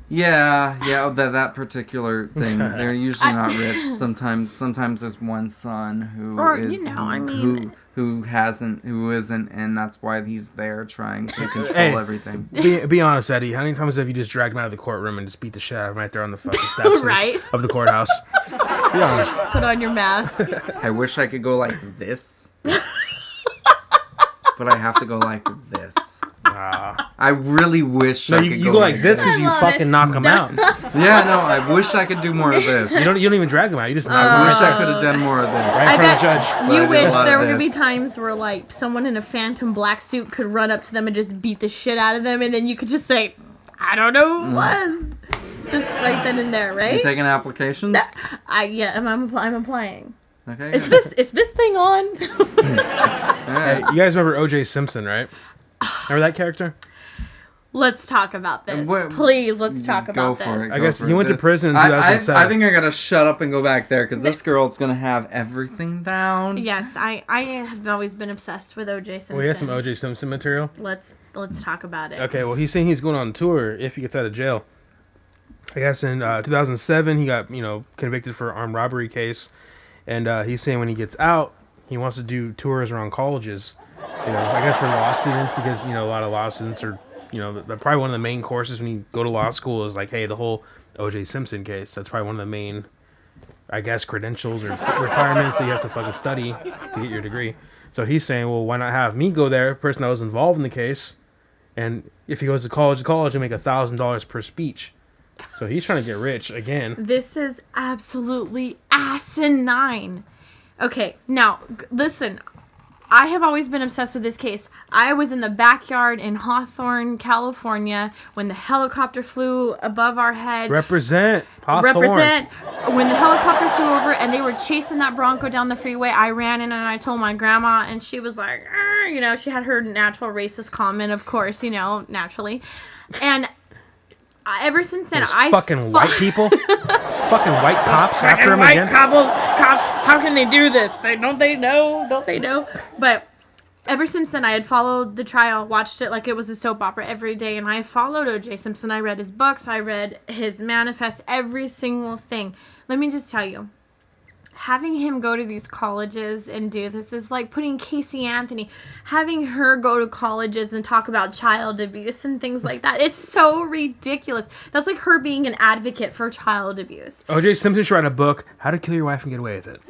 Yeah, that particular thing. They're usually not rich. Sometimes there's one son who isn't, and that's why he's there trying to control everything. Be honest, Eddie. How many times have you just dragged him out of the courtroom and just beat the shit out of him right there on the fucking steps Right. of the courthouse? Be honest. Put on your mask. I wish I could go like this, but I have to go like this. I really wish I could you go like this because you fucking knock him out. Yeah, no, I wish I could do more of this. You don't even drag him out. You just knock him I out. wish I could have done more of this. Right in front of the judge. You wish there were going to be times where, like, someone in a phantom black suit could run up to them and just beat the shit out of them, and then you could just say, I don't know who it was. Just right then and there, right? You taking applications? I'm applying. Okay. Is this thing on? Hey, you guys remember O.J. Simpson, right? Remember that character? Let's talk about this. Please, let's talk about this. I guess he went to prison in 2007. I think I gotta shut up and go back there because this girl's gonna have everything down. Yes, I have always been obsessed with O.J. Simpson. We have some O.J. Simpson material. Let's talk about it. Okay, well, he's saying he's going on tour if he gets out of jail. I guess in 2007 he got convicted for an armed robbery case, and he's saying when he gets out he wants to do tours around colleges. I guess for law students, because a lot of law students are probably one of the main courses when you go to law school is like, hey, the whole O.J. Simpson case. That's probably one of the main, I guess, credentials or requirements that you have to fucking study to get your degree. So he's saying, well, why not have me go there, a person that was involved in the case, and if he goes to college, he'll make $1,000 per speech. So he's trying to get rich again. This is absolutely asinine. Okay, now, listen. I have always been obsessed with this case. I was in the backyard in Hawthorne, California, when the helicopter flew above our head. Represent Hawthorne. Represent. When the helicopter flew over and they were chasing that Bronco down the freeway, I ran in and I told my grandma, and she was like, she had her natural racist comment, of course, naturally. And ever since then, fucking white people, fucking white cops after him again. Cops, how can they do this? Don't they know? But ever since then, I had followed the trial, watched it like it was a soap opera every day, and I followed O.J. Simpson. I read his books, I read his manifest, every single thing. Let me just tell you, having him go to these colleges and do this is like putting Casey Anthony, having her go to colleges and talk about child abuse and things like that. It's so ridiculous. That's like her being an advocate for child abuse. O.J. Simpson should write a book, How to Kill Your Wife and Get Away with It.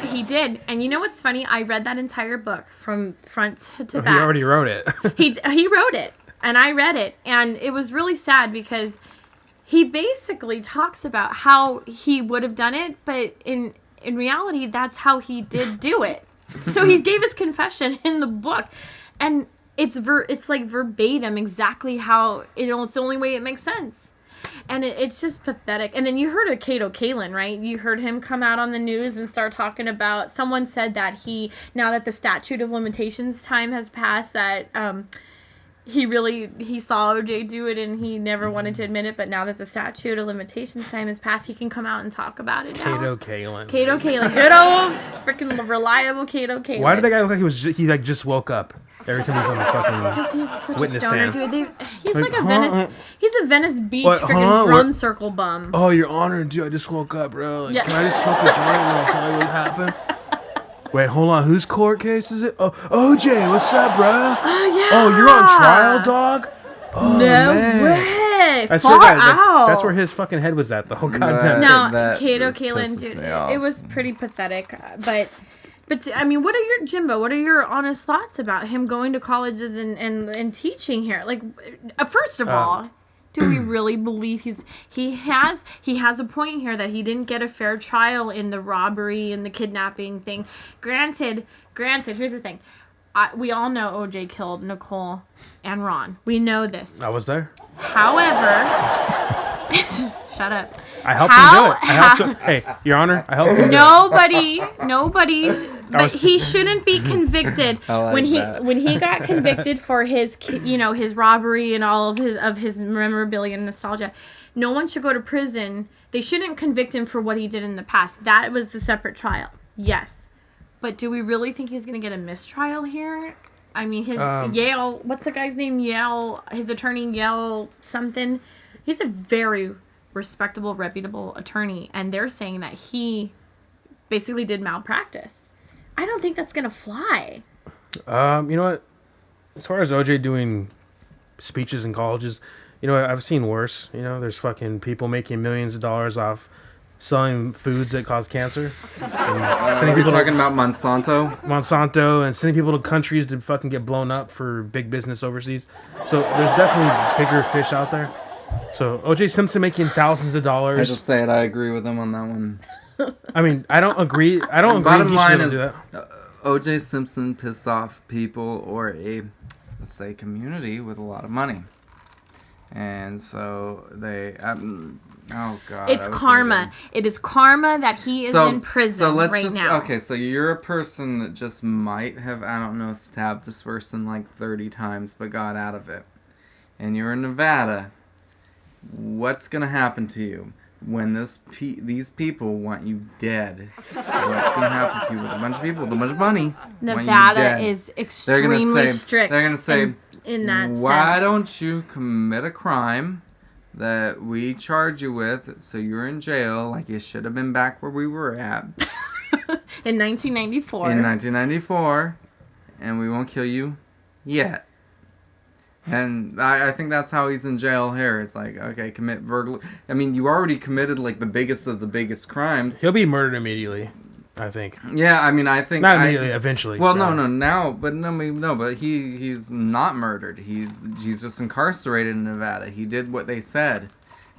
He did. And you know what's funny? I read that entire book from front to back. He already wrote it. He wrote it, and I read it, and it was really sad because he basically talks about how he would have done it, but in reality, that's how he did do it. So he gave his confession in the book, and it's like verbatim exactly how it's the only way it makes sense. And it's just pathetic. And then you heard of Kato Kalin, right? You heard him come out on the news and start talking about, someone said that now that the statute of limitations time has passed, that he saw OJ do it and he never wanted to admit it, but now that the statute of limitations time has passed, he can come out and talk about it now. Kato Kalin. Kato Kalin. Good old freaking reliable Kato Kalin. Why did that guy look like he just woke up every time he's on the fucking because he's such a witness stoner stand? dude. He's like a Venice Beach freaking drum circle bum. Oh, Your Honor, dude, I just woke up, bro. Like, can I just smoke a joint and I'll tell you what happened? Wait, hold on. Whose court case is it? Oh, OJ, what's up, bro? Oh, yeah. Oh, you're on trial, dog? Oh, no man. way. I Far swear, out. that's where his fucking head was at the whole goddamn Now, Kato Kalin, dude, it was pretty pathetic. But I mean, what are your honest thoughts about him going to colleges and teaching here? Like, first of all, do we really believe he has a point here that he didn't get a fair trial in the robbery and the kidnapping thing? Granted, here's the thing. We all know OJ killed Nicole and Ron. We know this. I was there. However, shut up. I helped him do it. I helped him. Hey, Your Honor, I helped him do it. Nobody. But he shouldn't be convicted when he got convicted for his robbery and all of his memorabilia and nostalgia. No one should go to prison. They shouldn't convict him for what he did in the past. That was the separate trial. Yes. But do we really think he's going to get a mistrial here? I mean, his Yale, what's the guy's name? Yale, his attorney, Yale something. He's a very respectable, reputable attorney. And they're saying that he basically did malpractice. I don't think that's going to fly. You know what? As far as OJ doing speeches in colleges, you know, I've seen worse. You know, there's fucking people making millions of dollars off selling foods that cause cancer. Are we talking about Monsanto? Monsanto, and sending people to countries to fucking get blown up for big business overseas. So there's definitely bigger fish out there. So OJ Simpson making thousands of dollars. I just say it. I agree with him on that one. I mean, I don't agree. Bottom line is, OJ Simpson pissed off people or let's say, community with a lot of money, and so they. Oh God! It's karma. It is karma that he is in prison now. Okay, so you're a person that just might have, I don't know, stabbed this person like 30 times, but got out of it, and you're in Nevada. What's gonna happen to you when these people want you dead? What's gonna happen to you with a bunch of people with a bunch of money? Nevada is extremely strict. They're gonna say, in that why sense. don't you commit a crime that we charge you with, so you're in jail like you should have been back where we were at in 1994. In 1994, and we won't kill you yet. And I think that's how he's in jail here. It's like, okay, commit burglary. I mean, you already committed like the biggest of the biggest crimes. He'll be murdered immediately, I think. Yeah, I mean, I think not immediately, eventually. Well, no, but he's not murdered. He's just incarcerated in Nevada. He did what they said.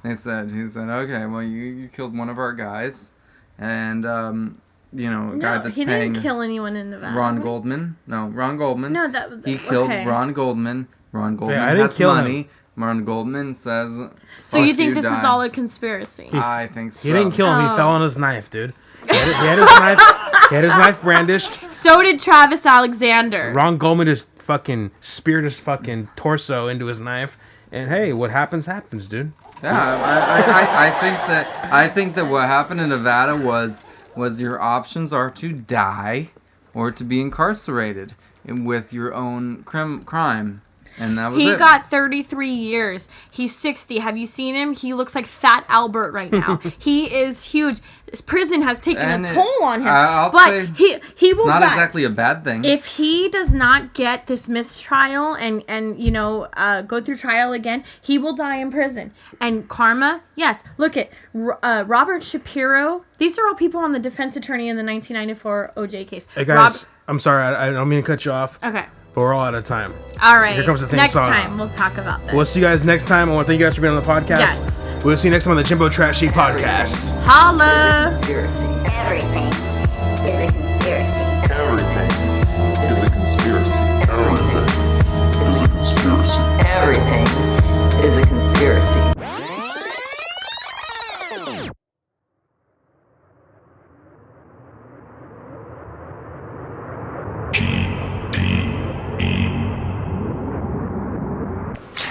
He said, okay, well, you killed one of our guys, and guy that's he paying. Didn't kill anyone in Nevada. Ron Goldman. No, Ron Goldman. No, he killed Ron Goldman. Ron Goldman has money. Ron Goldman says. So you think this is all a conspiracy? I think so. He didn't kill him. He fell on his knife, dude. He had his knife. He had his knife brandished. So did Travis Alexander. Ron Goldman just fucking speared his fucking torso into his knife, and hey, what happens, dude. Yeah, I think that what happened in Nevada was your options are to die or to be incarcerated with your own crime. And that was He it. got 33 years. He's 60. Have you seen him? He looks like Fat Albert right now. He is huge. Prison has taken a toll on him. I'll but say he will it's not die. exactly a bad thing. If he does not get this mistrial and go through trial again, he will die in prison. And karma, yes. Look at Robert Shapiro. These are all people on the defense attorney in the 1994 OJ case. Hey guys, I'm sorry, I don't mean to cut you off. Okay. But we're all out of time. All right. Here comes the theme next song. time we'll talk about this. We'll see you guys next time. I want to thank you guys for being on the podcast. Yes. We'll see you next time on the Jimbo Trashy podcast. Holla! Conspiracy. Everything is a conspiracy. Everything is a conspiracy. Everything is a conspiracy. Everything is a conspiracy.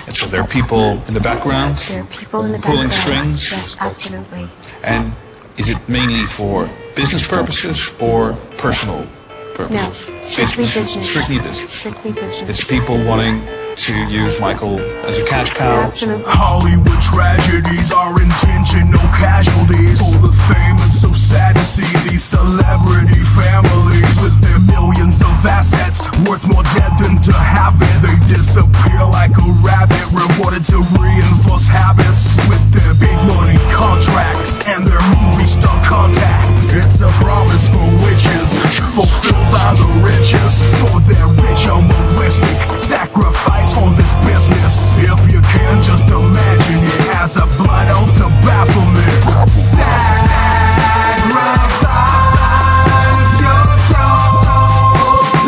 And so there are people in the background There are people in the pulling background. strings. Yes, absolutely. And is it mainly for business purposes or personal purposes? No, strictly business. Strictly business. Strictly business. It's people wanting to use Michael as a cash cow. Absolutely. Hollywood tragedies are intentional casualties. For the fame, it's so sad to see these celebrity families with their millions of assets, worth more dead than to have it. They disappear like a rabbit, rewarded to reinforce habits with their big money contracts and their movie star contacts. It's a promise for witches, fulfilled by the richest. For their ritualistic sacrifice for this business. If you can just imagine it as a blood oath to Baphomet. Sacrifice your soul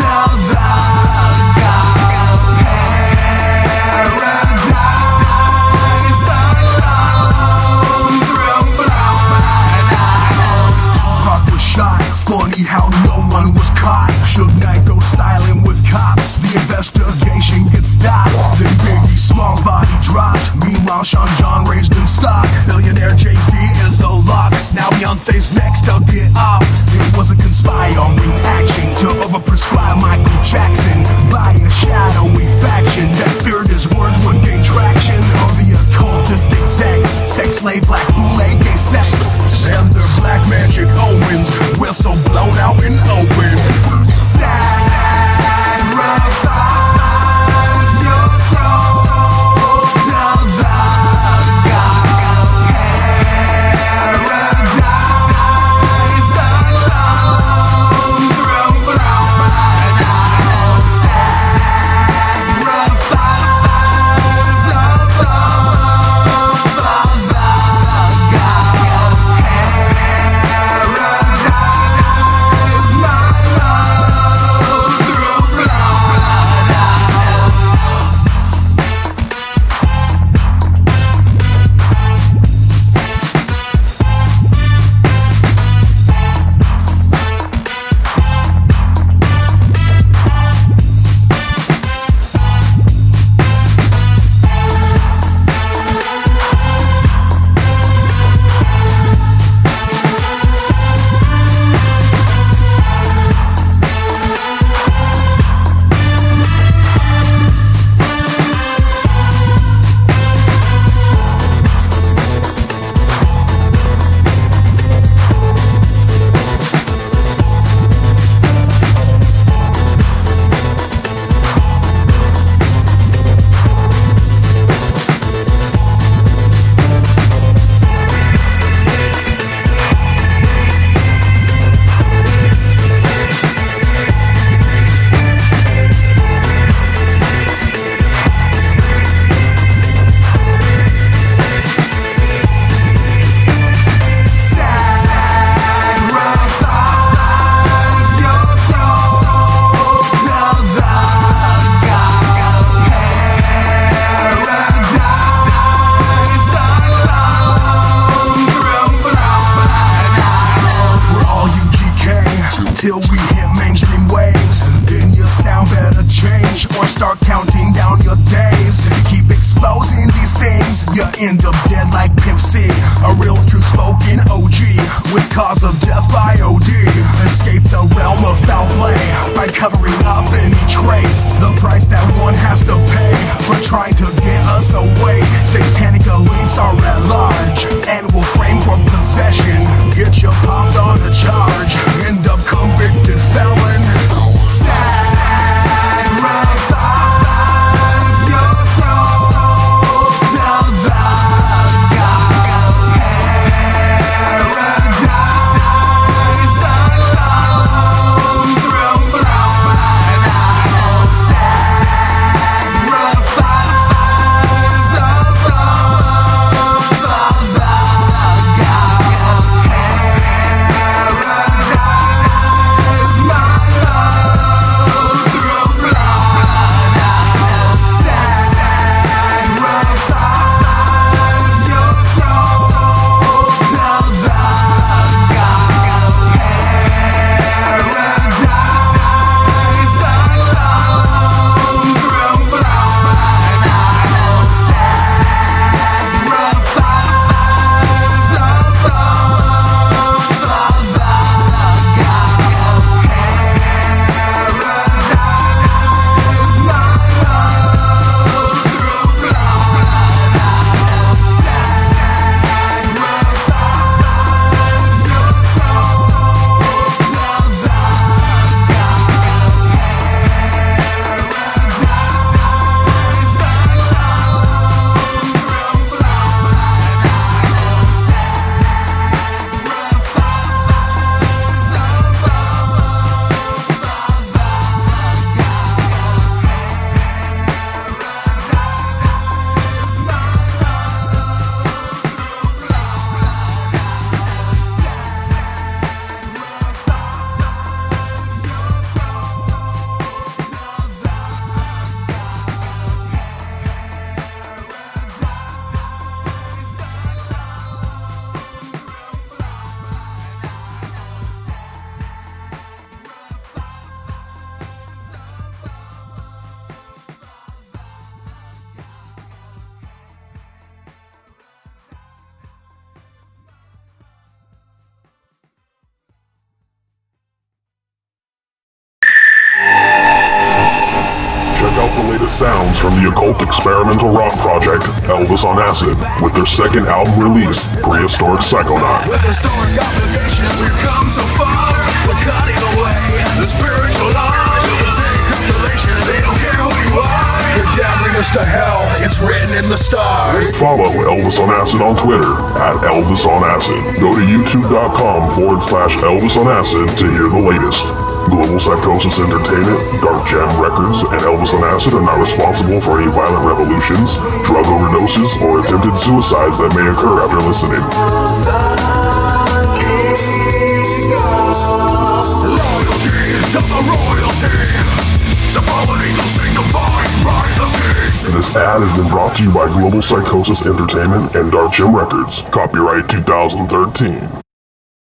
to the God of paradise alone through blood. Heart was shot. Funny how no one was caught. Suge Knight goes silent with cops. The investigation gets stopped. Then Biggie's small body dropped. Meanwhile, Sean John raised in stock. Billionaire Jay-Z is a lock. Now Beyonce's next to get offed. It was a conspiring action to overprescribe Michael Jackson by a shadowy faction that feared his words would gain traction. Or the occultist execs, sex slave, black bootleg, gay sex, and their black magic omens. Whistle blown out in open. Sacrifice your soul to the God of paradise alone through blood. Sacrifice the soul of the dead like Pimp C, a real true smoking OG, with cause of death by OD. Escape the realm of foul play by covering up any trace. The price that one has to pay for trying to get us away. Satanic elites are at large and will frame for possession. Get you popped on a charge, end up convicted felon. Check out the latest sounds from the occult experimental rock project Elvis on Acid with their second album release, Prehistoric Psychonaut. With historic obligation, we've come so far. We're cutting away the spiritual line. They don't care who you are. You're damning us to hell. It's written in the stars. Follow Elvis on Acid on Twitter @Elvis on Acid. Go to youtube.com/Elvis on Acid to hear the latest. Global Psychosis Entertainment, Dark Jam Records, and Elvis on Acid are not responsible for any violent revolutions, drug overdoses, or attempted suicides that may occur after listening. This ad has been brought to you by Global Psychosis Entertainment and Dark Jam Records. Copyright 2013.